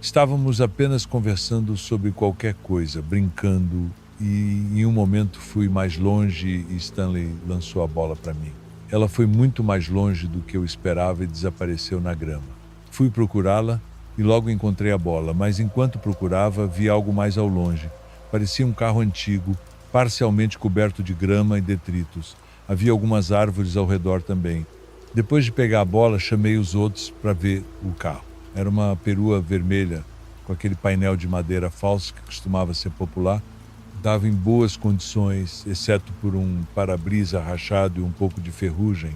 Estávamos apenas conversando sobre qualquer coisa, brincando, e em um momento fui mais longe e Stanley lançou a bola para mim. Ela foi muito mais longe do que eu esperava e desapareceu na grama. Fui procurá-la e logo encontrei a bola, mas enquanto procurava, vi algo mais ao longe. Parecia um carro antigo, parcialmente coberto de grama e detritos. Havia algumas árvores ao redor também. Depois de pegar a bola, chamei os outros para ver o carro. Era uma perua vermelha, com aquele painel de madeira falso que costumava ser popular. Estava em boas condições, exceto por um para-brisa rachado e um pouco de ferrugem.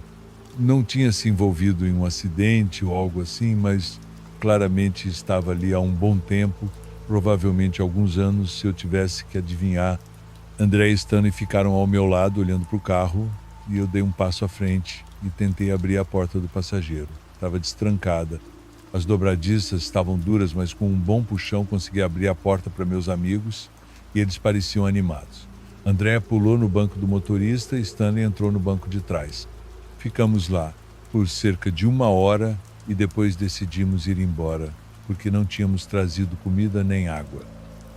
Não tinha se envolvido em um acidente ou algo assim, mas claramente estava ali há um bom tempo, provavelmente alguns anos. Se eu tivesse que adivinhar, André e Stanley ficaram ao meu lado olhando para o carro e eu dei um passo à frente e tentei abrir a porta do passageiro. Estava destrancada. As dobradiças estavam duras, mas com um bom puxão consegui abrir a porta para meus amigos e eles pareciam animados. André pulou no banco do motorista e Stanley entrou no banco de trás. Ficamos lá por cerca de uma hora e depois decidimos ir embora, porque não tínhamos trazido comida nem água.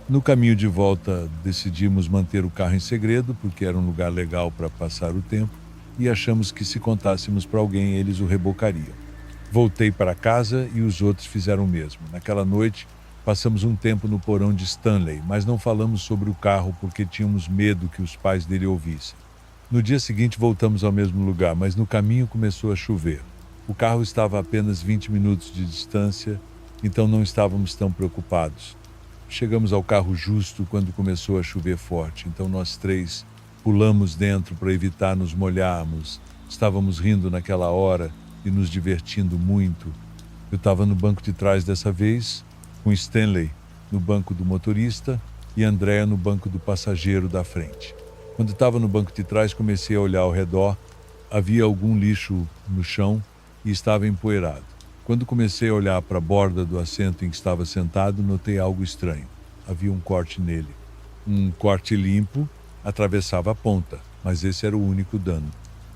No caminho de volta, decidimos manter o carro em segredo, porque era um lugar legal para passar o tempo, e achamos que se contássemos para alguém, eles o rebocariam. Voltei para casa e os outros fizeram o mesmo. Naquela noite, passamos um tempo no porão de Stanley, mas não falamos sobre o carro porque tínhamos medo que os pais dele ouvissem. No dia seguinte voltamos ao mesmo lugar, mas no caminho começou a chover. O carro estava a apenas 20 minutos de distância, então não estávamos tão preocupados. Chegamos ao carro justo quando começou a chover forte, então nós três pulamos dentro para evitar nos molharmos. Estávamos rindo naquela hora e nos divertindo muito. Eu estava no banco de trás dessa vez, com Stanley no banco do motorista e Andréia no banco do passageiro da frente. Quando estava no banco de trás, comecei a olhar ao redor. Havia algum lixo no chão e estava empoeirado. Quando comecei a olhar para a borda do assento em que estava sentado, notei algo estranho. Havia um corte nele. Um corte limpo atravessava a ponta, mas esse era o único dano.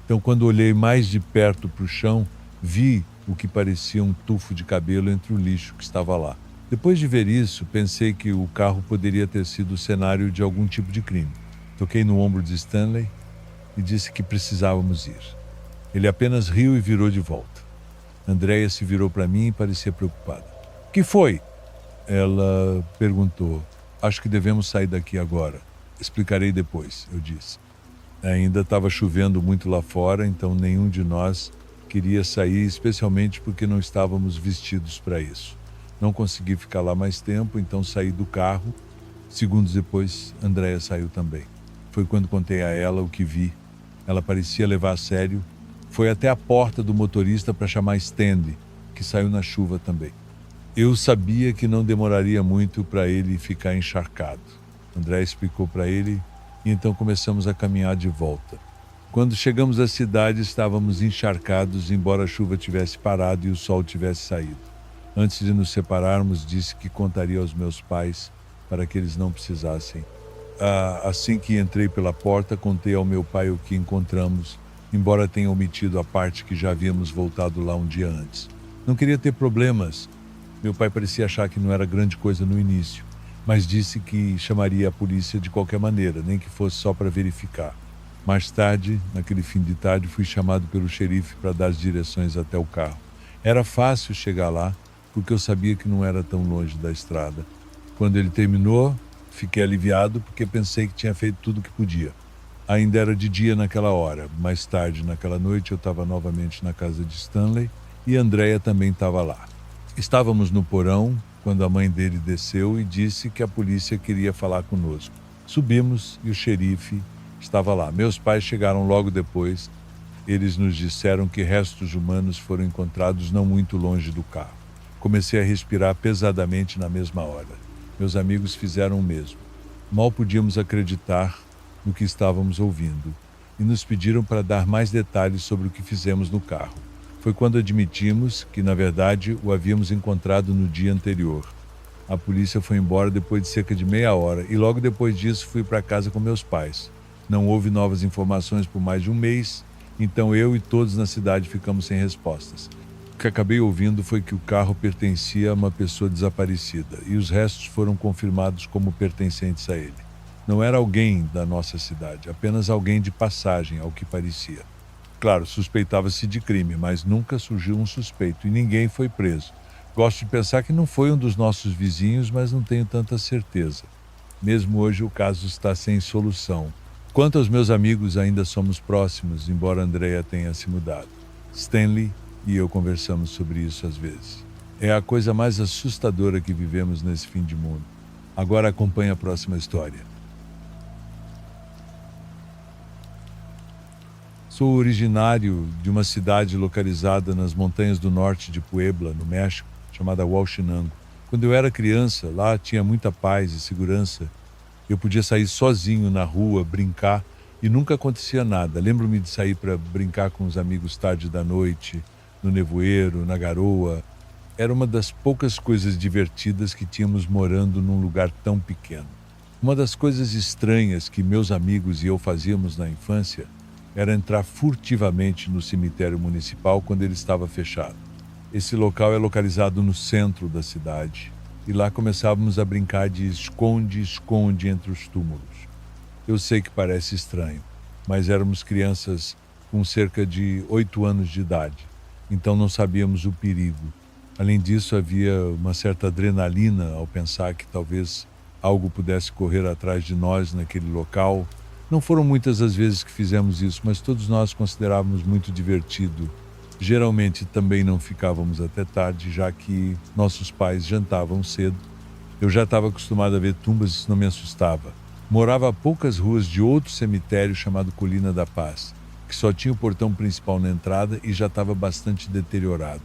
Então, quando olhei mais de perto para o chão, vi o que parecia um tufo de cabelo entre o lixo que estava lá. Depois de ver isso, pensei que o carro poderia ter sido o cenário de algum tipo de crime. Toquei no ombro de Stanley e disse que precisávamos ir. Ele apenas riu e virou de volta. Andréia se virou para mim e parecia preocupada. "O que foi?" Ela perguntou. "Acho que devemos sair daqui agora. Explicarei depois", eu disse. Ainda estava chovendo muito lá fora, então nenhum de nós queria sair, especialmente porque não estávamos vestidos para isso. Não consegui ficar lá mais tempo, então saí do carro. Segundos depois, Andréia saiu também. Foi quando contei a ela o que vi. Ela parecia levar a sério. Foi até a porta do motorista para chamar Stanley, que saiu na chuva também. Eu sabia que não demoraria muito para ele ficar encharcado. André explicou para ele e então começamos a caminhar de volta. Quando chegamos à cidade, estávamos encharcados, embora a chuva tivesse parado e o sol tivesse saído. Antes de nos separarmos, disse que contaria aos meus pais para que eles não precisassem. Assim que entrei pela porta, contei ao meu pai o que encontramos, embora tenha omitido a parte que já havíamos voltado lá um dia antes. Não queria ter problemas. Meu pai parecia achar que não era grande coisa no início, mas disse que chamaria a polícia de qualquer maneira, nem que fosse só para verificar. Mais tarde, naquele fim de tarde, fui chamado pelo xerife para dar as direções até o carro. Era fácil chegar lá, porque eu sabia que não era tão longe da estrada. Quando ele terminou, fiquei aliviado porque pensei que tinha feito tudo o que podia. Ainda era de dia naquela hora. Mais tarde, naquela noite, eu estava novamente na casa de Stanley e Andrea também estava lá. Estávamos no porão quando a mãe dele desceu e disse que a polícia queria falar conosco. Subimos e o xerife estava lá. Meus pais chegaram logo depois. Eles nos disseram que restos humanos foram encontrados não muito longe do carro. Comecei a respirar pesadamente na mesma hora. Meus amigos fizeram o mesmo. Mal podíamos acreditar no que estávamos ouvindo e nos pediram para dar mais detalhes sobre o que fizemos no carro. Foi quando admitimos que, na verdade, o havíamos encontrado no dia anterior. A polícia foi embora depois de cerca de meia hora e logo depois disso fui para casa com meus pais. Não houve novas informações por mais de um mês, então eu e todos na cidade ficamos sem respostas. O que acabei ouvindo foi que o carro pertencia a uma pessoa desaparecida e os restos foram confirmados como pertencentes a ele. Não era alguém da nossa cidade, apenas alguém de passagem, ao que parecia. Claro, suspeitava-se de crime, mas nunca surgiu um suspeito e ninguém foi preso. Gosto de pensar que não foi um dos nossos vizinhos, mas não tenho tanta certeza. Mesmo hoje o caso está sem solução. Quanto aos meus amigos, ainda somos próximos, embora Andrea tenha se mudado. Stanley e eu conversamos sobre isso às vezes. É a coisa mais assustadora que vivemos nesse fim de mundo. Agora acompanhe a próxima história. Sou originário de uma cidade localizada nas montanhas do norte de Puebla, no México, chamada Hualchinango. Quando eu era criança, lá tinha muita paz e segurança. Eu podia sair sozinho na rua, brincar, e nunca acontecia nada. Lembro-me de sair para brincar com os amigos tarde da noite, no nevoeiro, na garoa. Era uma das poucas coisas divertidas que tínhamos morando num lugar tão pequeno. Uma das coisas estranhas que meus amigos e eu fazíamos na infância era entrar furtivamente no cemitério municipal quando ele estava fechado. Esse local é localizado no centro da cidade e lá começávamos a brincar de esconde-esconde entre os túmulos. Eu sei que parece estranho, mas éramos crianças com cerca de 8 anos de idade, então não sabíamos o perigo. Além disso, havia uma certa adrenalina ao pensar que talvez algo pudesse correr atrás de nós naquele local. Não foram muitas as vezes que fizemos isso, mas todos nós considerávamos muito divertido. Geralmente também não ficávamos até tarde, já que nossos pais jantavam cedo. Eu já estava acostumado a ver tumbas e isso não me assustava. Morava a poucas ruas de outro cemitério chamado Colina da Paz, que só tinha o portão principal na entrada e já estava bastante deteriorado.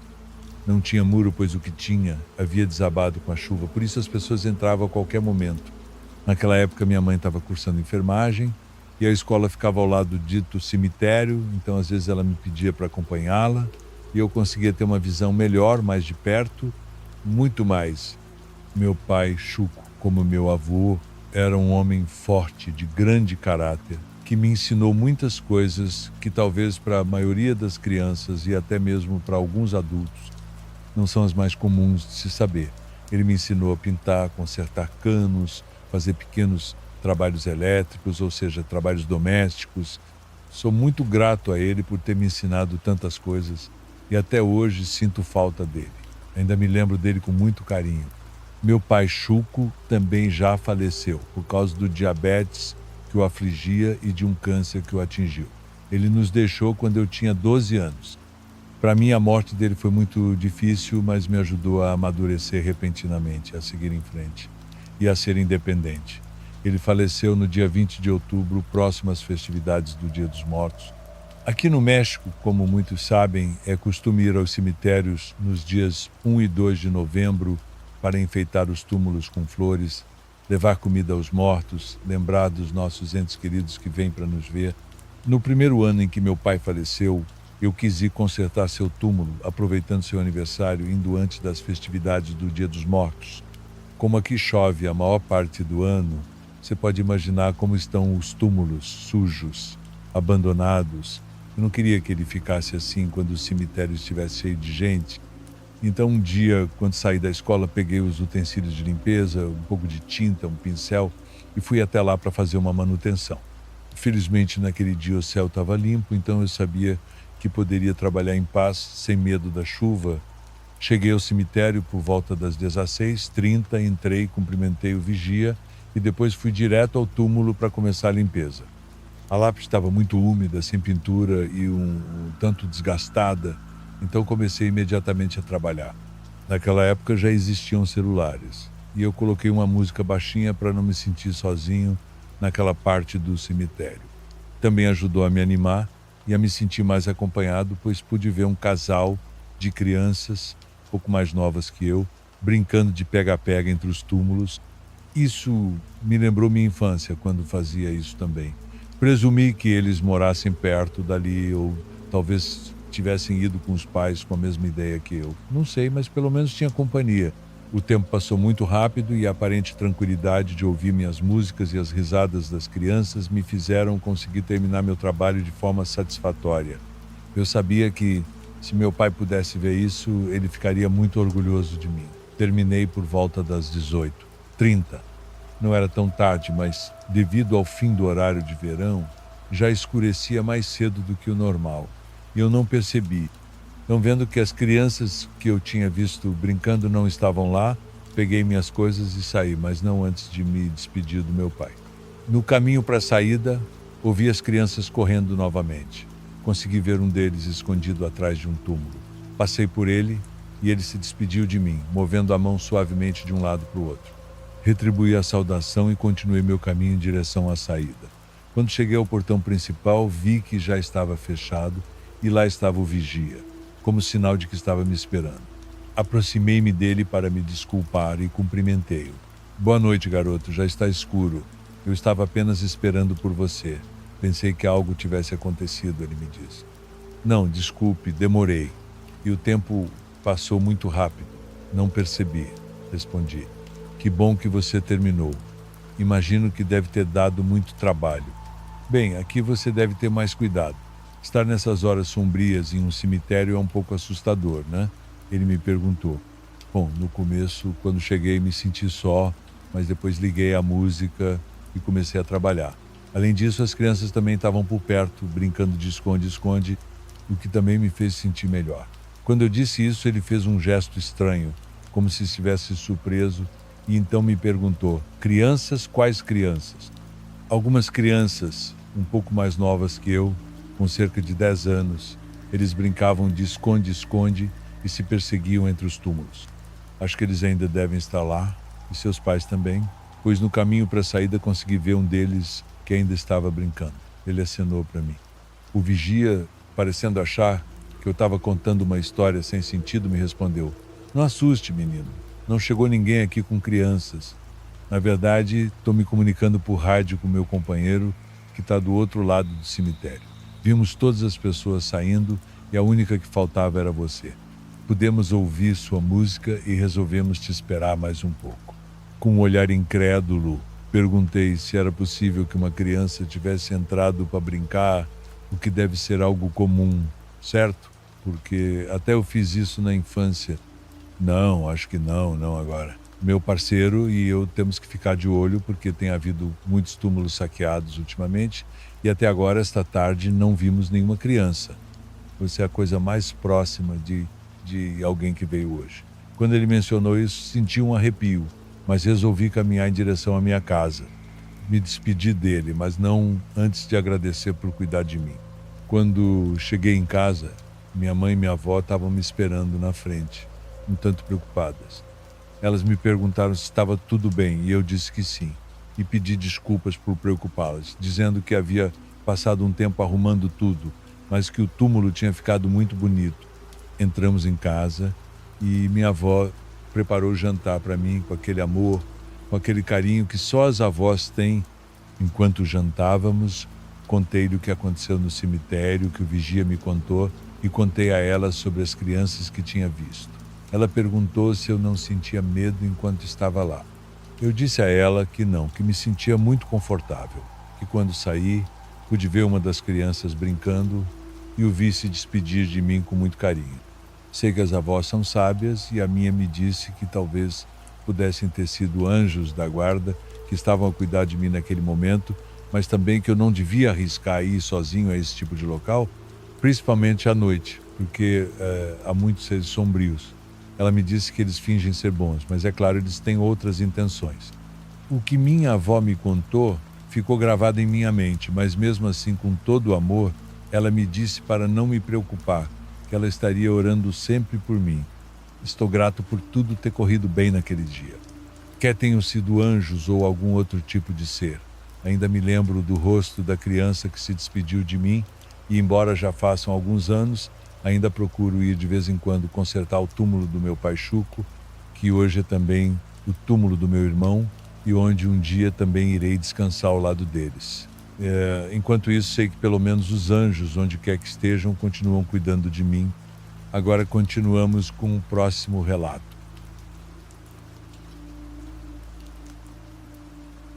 Não tinha muro, pois o que tinha havia desabado com a chuva, por isso as pessoas entravam a qualquer momento. Naquela época minha mãe estava cursando enfermagem e a escola ficava ao lado do dito cemitério, então às vezes ela me pedia para acompanhá-la e eu conseguia ter uma visão melhor, mais de perto, muito mais. Meu pai, Chuco, como meu avô, era um homem forte, de grande caráter, que me ensinou muitas coisas que talvez para a maioria das crianças e até mesmo para alguns adultos não são as mais comuns de se saber. Ele me ensinou a pintar, consertar canos, fazer pequenos trabalhos elétricos, ou seja, trabalhos domésticos. Sou muito grato a ele por ter me ensinado tantas coisas e até hoje sinto falta dele. Ainda me lembro dele com muito carinho. Meu pai Chuco também já faleceu por causa do diabetes que o afligia e de um câncer que o atingiu. Ele nos deixou quando eu tinha 12 anos. Para mim, a morte dele foi muito difícil, mas me ajudou a amadurecer repentinamente, a seguir em frente e a ser independente. Ele faleceu no dia 20 de outubro, próximo às festividades do Dia dos Mortos. Aqui no México, como muitos sabem, é costume ir aos cemitérios nos dias 1 e 2 de novembro para enfeitar os túmulos com flores, levar comida aos mortos, lembrar dos nossos entes queridos que vêm para nos ver. No primeiro ano em que meu pai faleceu, eu quis ir consertar seu túmulo, aproveitando seu aniversário, indo antes das festividades do Dia dos Mortos. Como aqui chove a maior parte do ano, você pode imaginar como estão os túmulos sujos, abandonados. Eu não queria que ele ficasse assim quando o cemitério estivesse cheio de gente. Então, um dia, quando saí da escola, peguei os utensílios de limpeza, um pouco de tinta, um pincel e fui até lá para fazer uma manutenção. Felizmente, naquele dia o céu estava limpo, então eu sabia que poderia trabalhar em paz, sem medo da chuva. Cheguei ao cemitério por volta das 16h30, entrei, cumprimentei o vigia e depois fui direto ao túmulo para começar a limpeza. A lápide estava muito úmida, sem pintura e um tanto desgastada, então comecei imediatamente a trabalhar. Naquela época já existiam celulares e eu coloquei uma música baixinha para não me sentir sozinho naquela parte do cemitério. Também ajudou a me animar e a me sentir mais acompanhado, pois pude ver um casal de crianças, um pouco mais novas que eu, brincando de pega-pega entre os túmulos. Isso me lembrou minha infância, quando fazia isso também. Presumi que eles morassem perto dali ou talvez tivessem ido com os pais com a mesma ideia que eu. Não sei, mas pelo menos tinha companhia. O tempo passou muito rápido e a aparente tranquilidade de ouvir minhas músicas e as risadas das crianças me fizeram conseguir terminar meu trabalho de forma satisfatória. Eu sabia que, se meu pai pudesse ver isso, ele ficaria muito orgulhoso de mim. Terminei por volta das 18h30. Não era tão tarde, mas, devido ao fim do horário de verão, já escurecia mais cedo do que o normal. E eu não percebi. Então, vendo que as crianças que eu tinha visto brincando não estavam lá, peguei minhas coisas e saí, mas não antes de me despedir do meu pai. No caminho para a saída, ouvi as crianças correndo novamente. Consegui ver um deles escondido atrás de um túmulo. Passei por ele e ele se despediu de mim, movendo a mão suavemente de um lado para o outro. Retribuí a saudação e continuei meu caminho em direção à saída. Quando cheguei ao portão principal, vi que já estava fechado e lá estava o vigia, como sinal de que estava me esperando. Aproximei-me dele para me desculpar e cumprimentei-o. Boa noite, garoto, já está escuro. Eu estava apenas esperando por você. Pensei que algo tivesse acontecido, ele me disse. Não, desculpe, demorei. E o tempo passou muito rápido. Não percebi, respondi. Que bom que você terminou. Imagino que deve ter dado muito trabalho. Bem, aqui você deve ter mais cuidado. Estar nessas horas sombrias em um cemitério é um pouco assustador, né? Ele me perguntou. Bom, no começo, quando cheguei, me senti só, mas depois liguei a música e comecei a trabalhar. Além disso, as crianças também estavam por perto, brincando de esconde-esconde, o que também me fez sentir melhor. Quando eu disse isso, ele fez um gesto estranho, como se estivesse surpreso, e então me perguntou: crianças? Quais crianças? Algumas crianças, um pouco mais novas que eu, com cerca de 10 anos, eles brincavam de esconde-esconde e se perseguiam entre os túmulos. Acho que eles ainda devem estar lá, e seus pais também, pois no caminho para a saída consegui ver um deles que ainda estava brincando. Ele acenou para mim. O vigia, parecendo achar que eu estava contando uma história sem sentido, me respondeu: não assuste, menino. Não chegou ninguém aqui com crianças. Na verdade, estou me comunicando por rádio com meu companheiro, que está do outro lado do cemitério. Vimos todas as pessoas saindo e a única que faltava era você. Pudemos ouvir sua música e resolvemos te esperar mais um pouco. Com um olhar incrédulo, perguntei se era possível que uma criança tivesse entrado para brincar, o que deve ser algo comum, certo? Porque até eu fiz isso na infância. Não, acho que não agora. Meu parceiro e eu temos que ficar de olho porque tem havido muitos túmulos saqueados ultimamente e até agora, esta tarde, não vimos nenhuma criança. Você é a coisa mais próxima de alguém que veio hoje. Quando ele mencionou isso, senti um arrepio, mas resolvi caminhar em direção à minha casa. Me despedi dele, mas não antes de agradecer por cuidar de mim. Quando cheguei em casa, minha mãe e minha avó estavam me esperando na frente, um tanto preocupadas. Elas me perguntaram se estava tudo bem e eu disse que sim. E pedi desculpas por preocupá-las, dizendo que havia passado um tempo arrumando tudo, mas que o túmulo tinha ficado muito bonito. Entramos em casa e minha avó preparou o jantar para mim com aquele amor, com aquele carinho que só as avós têm. Enquanto jantávamos, Contei-lhe o que aconteceu no cemitério, o que o vigia me contou, e contei a ela sobre as crianças que tinha visto. Ela perguntou se eu não sentia medo enquanto estava lá. Eu disse a ela que não, que me sentia muito confortável, que quando saí, pude ver uma das crianças brincando e o vi se despedir de mim com muito carinho. Sei que as avós são sábias e a minha me disse que talvez pudessem ter sido anjos da guarda que estavam a cuidar de mim naquele momento, mas também que eu não devia arriscar ir sozinho a esse tipo de local, principalmente à noite, porque há muitos seres sombrios. Ela me disse que eles fingem ser bons, mas é claro, eles têm outras intenções. O que minha avó me contou ficou gravado em minha mente, mas mesmo assim, com todo o amor, ela me disse para não me preocupar, que ela estaria orando sempre por mim. Estou grato por tudo ter corrido bem naquele dia. Quer tenham sido anjos ou algum outro tipo de ser. Ainda me lembro do rosto da criança que se despediu de mim e, embora já façam alguns anos, ainda procuro ir de vez em quando consertar o túmulo do meu pai Chuco, que hoje é também o túmulo do meu irmão e onde um dia também irei descansar ao lado deles. Enquanto isso, sei que pelo menos os anjos, onde quer que estejam, continuam cuidando de mim. Agora continuamos com o próximo relato.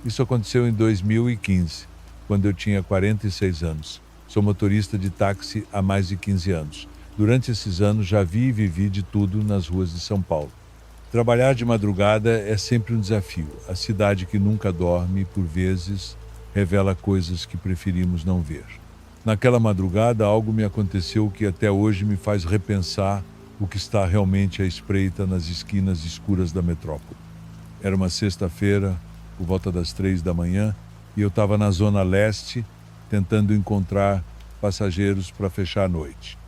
Isso aconteceu em 2015, quando eu tinha 46 anos. Sou motorista de táxi há mais de 15 anos. Durante esses anos já vi e vivi de tudo nas ruas de São Paulo. Trabalhar de madrugada é sempre um desafio. A cidade que nunca dorme, por vezes, revela coisas que preferimos não ver. Naquela madrugada, algo me aconteceu que até hoje me faz repensar o que está realmente à espreita nas esquinas escuras da metrópole. Era uma sexta-feira, por volta das 3 da manhã, e eu estava na zona leste, tentando encontrar passageiros para fechar a noite.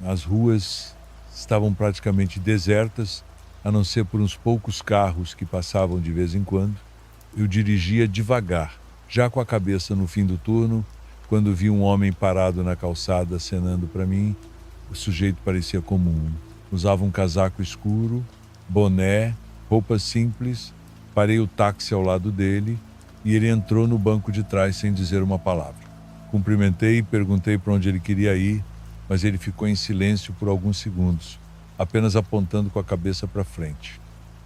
As ruas estavam praticamente desertas, a não ser por uns poucos carros que passavam de vez em quando. Eu dirigia devagar, já com a cabeça no fim do turno, quando vi um homem parado na calçada acenando para mim. O sujeito parecia comum. Usava um casaco escuro, boné, roupa simples. Parei o táxi ao lado dele e ele entrou no banco de trás sem dizer uma palavra. Cumprimentei e perguntei para onde ele queria ir, mas ele ficou em silêncio por alguns segundos, apenas apontando com a cabeça para frente.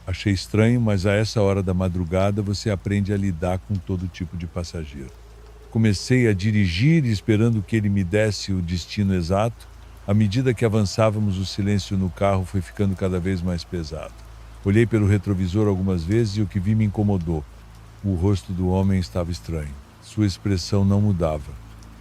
Achei estranho, mas a essa hora da madrugada você aprende a lidar com todo tipo de passageiro. Comecei a dirigir esperando que ele me desse o destino exato. À medida que avançávamos, o silêncio no carro foi ficando cada vez mais pesado. Olhei pelo retrovisor algumas vezes e o que vi me incomodou. O rosto do homem estava estranho. Sua expressão não mudava.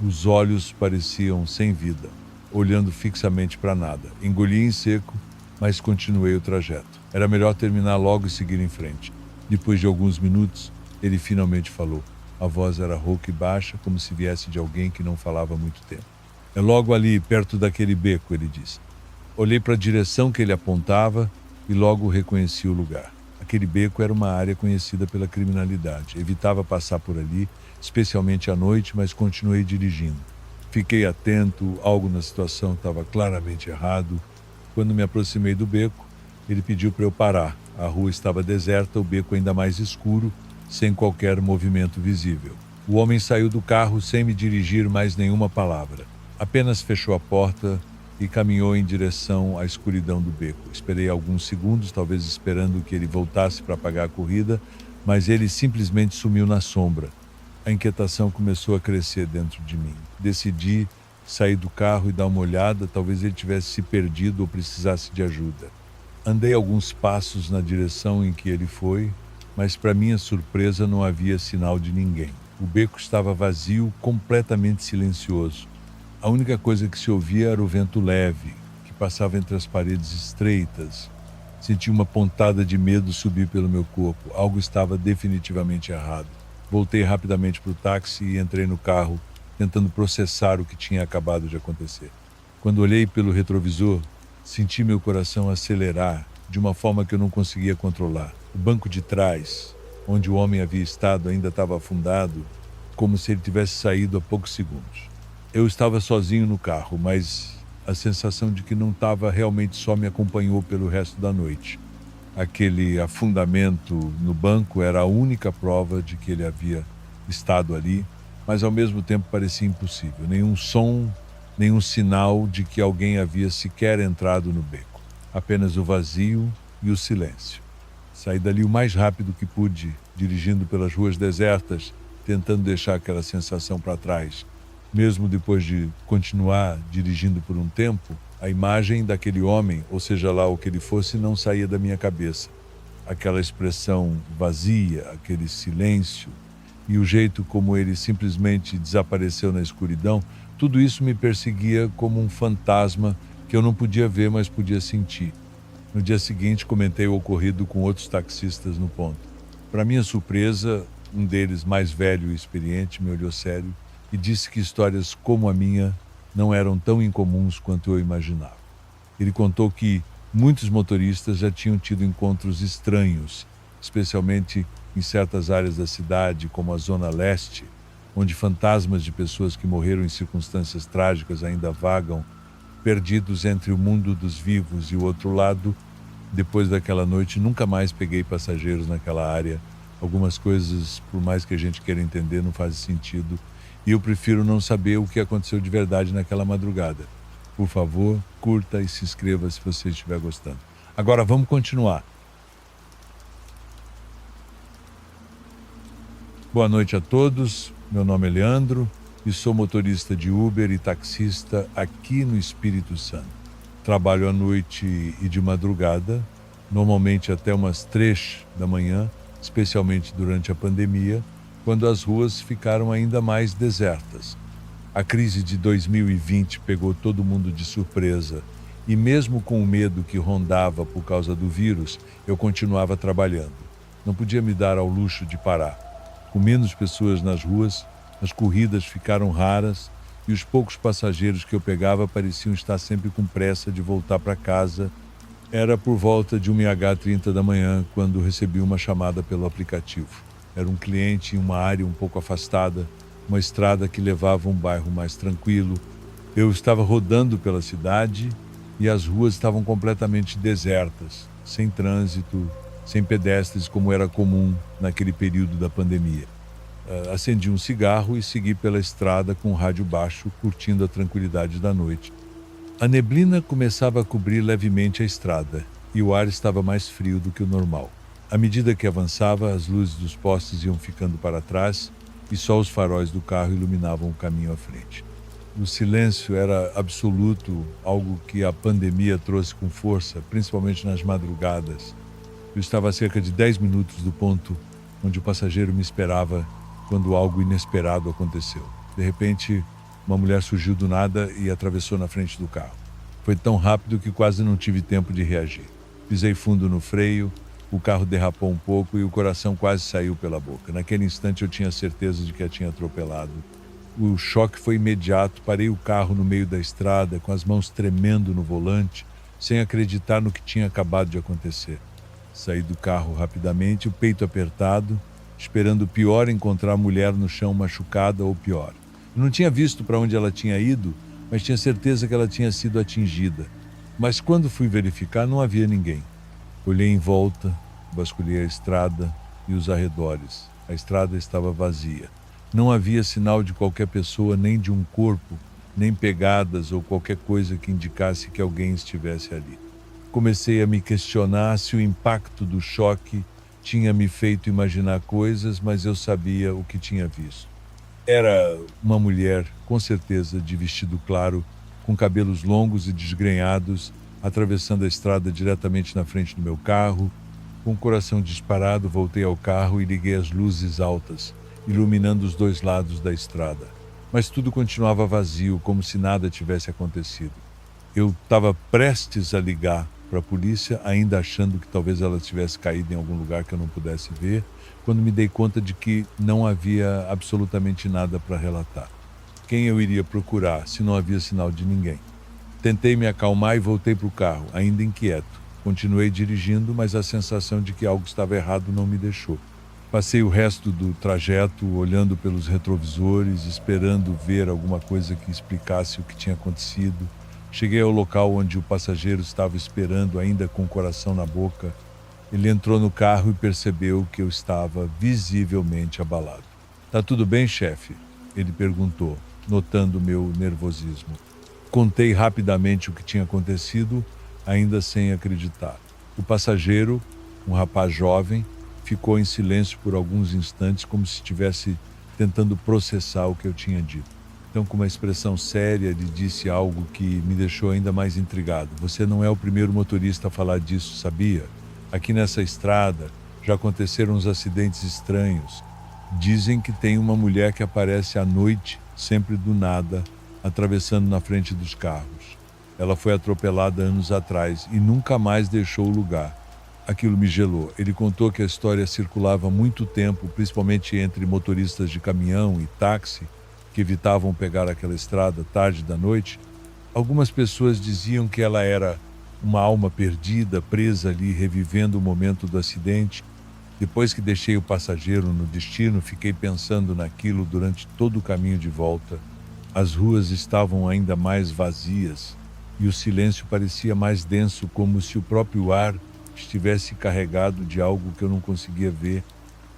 Os olhos pareciam sem vida, olhando fixamente para nada. Engoli em seco, mas continuei o trajeto. Era melhor terminar logo e seguir em frente. Depois de alguns minutos, ele finalmente falou. A voz era rouca e baixa, como se viesse de alguém que não falava há muito tempo. É logo ali, perto daquele beco, ele disse. Olhei para a direção que ele apontava e logo reconheci o lugar. Aquele beco era uma área conhecida pela criminalidade. Evitava passar por ali, especialmente à noite, mas continuei dirigindo. Fiquei atento, algo na situação estava claramente errado. Quando me aproximei do beco, ele pediu para eu parar. A rua estava deserta, o beco ainda mais escuro, sem qualquer movimento visível. O homem saiu do carro sem me dirigir mais nenhuma palavra. Apenas fechou a porta e caminhou em direção à escuridão do beco. Esperei alguns segundos, talvez esperando que ele voltasse para apagar a corrida, mas ele simplesmente sumiu na sombra. A inquietação começou a crescer dentro de mim. Decidi sair do carro e dar uma olhada, talvez ele tivesse se perdido ou precisasse de ajuda. Andei alguns passos na direção em que ele foi, mas para minha surpresa não havia sinal de ninguém. O beco estava vazio, completamente silencioso. A única coisa que se ouvia era o vento leve, que passava entre as paredes estreitas. Senti uma pontada de medo subir pelo meu corpo. Algo estava definitivamente errado. Voltei rapidamente para o táxi e entrei no carro, tentando processar o que tinha acabado de acontecer. Quando olhei pelo retrovisor, senti meu coração acelerar de uma forma que eu não conseguia controlar. O banco de trás, onde o homem havia estado, ainda estava afundado, como se ele tivesse saído há poucos segundos. Eu estava sozinho no carro, mas a sensação de que não estava realmente só me acompanhou pelo resto da noite. Aquele afundamento no banco era a única prova de que ele havia estado ali, mas ao mesmo tempo parecia impossível. Nenhum som, nenhum sinal de que alguém havia sequer entrado no beco. Apenas o vazio e o silêncio. Saí dali o mais rápido que pude, dirigindo pelas ruas desertas, tentando deixar aquela sensação para trás. Mesmo depois de continuar dirigindo por um tempo, a imagem daquele homem, ou seja lá o que ele fosse, não saía da minha cabeça. Aquela expressão vazia, aquele silêncio e o jeito como ele simplesmente desapareceu na escuridão, tudo isso me perseguia como um fantasma que eu não podia ver, mas podia sentir. No dia seguinte, comentei o ocorrido com outros taxistas no ponto. Para minha surpresa, um deles, mais velho e experiente, me olhou sério e disse que histórias como a minha não eram tão incomuns quanto eu imaginava. Ele contou que muitos motoristas já tinham tido encontros estranhos, especialmente em certas áreas da cidade, como a Zona Leste, onde fantasmas de pessoas que morreram em circunstâncias trágicas ainda vagam, perdidos entre o mundo dos vivos e o outro lado. Depois daquela noite, nunca mais peguei passageiros naquela área. Algumas coisas, por mais que a gente queira entender, não fazem sentido. E eu prefiro não saber o que aconteceu de verdade naquela madrugada. Por favor, curta e se inscreva se você estiver gostando. Agora vamos continuar. Boa noite a todos. Meu nome é Leandro e sou motorista de Uber e taxista aqui no Espírito Santo. Trabalho à noite e de madrugada, normalmente até umas 3 da manhã, especialmente durante a pandemia, quando as ruas ficaram ainda mais desertas. A crise de 2020 pegou todo mundo de surpresa e mesmo com o medo que rondava por causa do vírus, eu continuava trabalhando. Não podia me dar ao luxo de parar. Com menos pessoas nas ruas, as corridas ficaram raras e os poucos passageiros que eu pegava pareciam estar sempre com pressa de voltar para casa. Era por volta de 1h30 da manhã quando recebi uma chamada pelo aplicativo. Era um cliente em uma área um pouco afastada, uma estrada que levava a um bairro mais tranquilo. Eu estava rodando pela cidade e as ruas estavam completamente desertas, sem trânsito, sem pedestres como era comum naquele período da pandemia. Acendi um cigarro e segui pela estrada com o rádio baixo, curtindo a tranquilidade da noite. A neblina começava a cobrir levemente a estrada e o ar estava mais frio do que o normal. À medida que avançava, as luzes dos postes iam ficando para trás e só os faróis do carro iluminavam o caminho à frente. O silêncio era absoluto, algo que a pandemia trouxe com força, principalmente nas madrugadas. Eu estava a cerca de 10 minutos do ponto onde o passageiro me esperava quando algo inesperado aconteceu. De repente, uma mulher surgiu do nada e atravessou na frente do carro. Foi tão rápido que quase não tive tempo de reagir. Pisei fundo no freio, o carro derrapou um pouco e o coração quase saiu pela boca. Naquele instante eu tinha certeza de que a tinha atropelado. O choque foi imediato, parei o carro no meio da estrada, com as mãos tremendo no volante, sem acreditar no que tinha acabado de acontecer. Saí do carro rapidamente, o peito apertado, esperando o pior, encontrar a mulher no chão machucada ou pior. Eu não tinha visto para onde ela tinha ido, mas tinha certeza que ela tinha sido atingida. Mas quando fui verificar, não havia ninguém. Olhei em volta, vasculhei a estrada e os arredores. A estrada estava vazia. Não havia sinal de qualquer pessoa, nem de um corpo, nem pegadas ou qualquer coisa que indicasse que alguém estivesse ali. Comecei a me questionar se o impacto do choque tinha me feito imaginar coisas, mas eu sabia o que tinha visto. Era uma mulher, com certeza, de vestido claro, com cabelos longos e desgrenhados, atravessando a estrada diretamente na frente do meu carro. Com o coração disparado, voltei ao carro e liguei as luzes altas, iluminando os dois lados da estrada. Mas tudo continuava vazio, como se nada tivesse acontecido. Eu estava prestes a ligar para a polícia, ainda achando que talvez ela tivesse caído em algum lugar que eu não pudesse ver, quando me dei conta de que não havia absolutamente nada para relatar. Quem eu iria procurar se não havia sinal de ninguém? Tentei me acalmar e voltei para o carro, ainda inquieto. Continuei dirigindo, mas a sensação de que algo estava errado não me deixou. Passei o resto do trajeto olhando pelos retrovisores, esperando ver alguma coisa que explicasse o que tinha acontecido. Cheguei ao local onde o passageiro estava esperando, ainda com o coração na boca. Ele entrou no carro e percebeu que eu estava visivelmente abalado. "Tá tudo bem, chefe?" Ele perguntou, notando meu nervosismo. Contei rapidamente o que tinha acontecido, ainda sem acreditar. O passageiro, um rapaz jovem, ficou em silêncio por alguns instantes, como se estivesse tentando processar o que eu tinha dito. Então, com uma expressão séria, ele disse algo que me deixou ainda mais intrigado. Você não é o primeiro motorista a falar disso, sabia? Aqui nessa estrada já aconteceram uns acidentes estranhos. Dizem que tem uma mulher que aparece à noite, sempre do nada, atravessando na frente dos carros. Ela foi atropelada anos atrás e nunca mais deixou o lugar. Aquilo me gelou. Ele contou que a história circulava há muito tempo, principalmente entre motoristas de caminhão e táxi, que evitavam pegar aquela estrada tarde da noite. Algumas pessoas diziam que ela era uma alma perdida, presa ali, revivendo o momento do acidente. Depois que deixei o passageiro no destino, fiquei pensando naquilo durante todo o caminho de volta. As ruas estavam ainda mais vazias e o silêncio parecia mais denso, como se o próprio ar estivesse carregado de algo que eu não conseguia ver.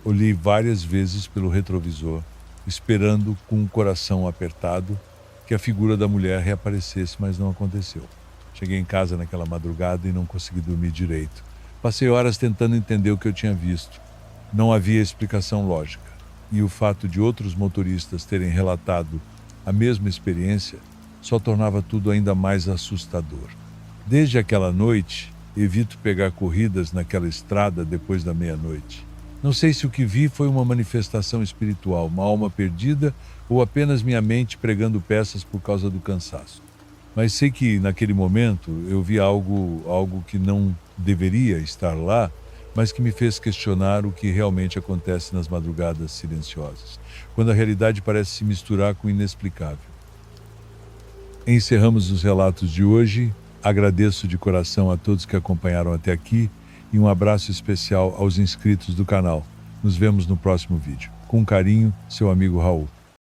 Olhei várias vezes pelo retrovisor, esperando com o coração apertado que a figura da mulher reaparecesse, mas não aconteceu. Cheguei em casa naquela madrugada e não consegui dormir direito. Passei horas tentando entender o que eu tinha visto. Não havia explicação lógica. E o fato de outros motoristas terem relatado a mesma experiência só tornava tudo ainda mais assustador. Desde aquela noite, evito pegar corridas naquela estrada depois da meia-noite. Não sei se o que vi foi uma manifestação espiritual, uma alma perdida ou apenas minha mente pregando peças por causa do cansaço. Mas sei que naquele momento eu vi algo que não deveria estar lá, mas que me fez questionar o que realmente acontece nas madrugadas silenciosas, quando a realidade parece se misturar com o inexplicável. Encerramos os relatos de hoje. Agradeço de coração a todos que acompanharam até aqui e um abraço especial aos inscritos do canal. Nos vemos no próximo vídeo. Com carinho, seu amigo Raul.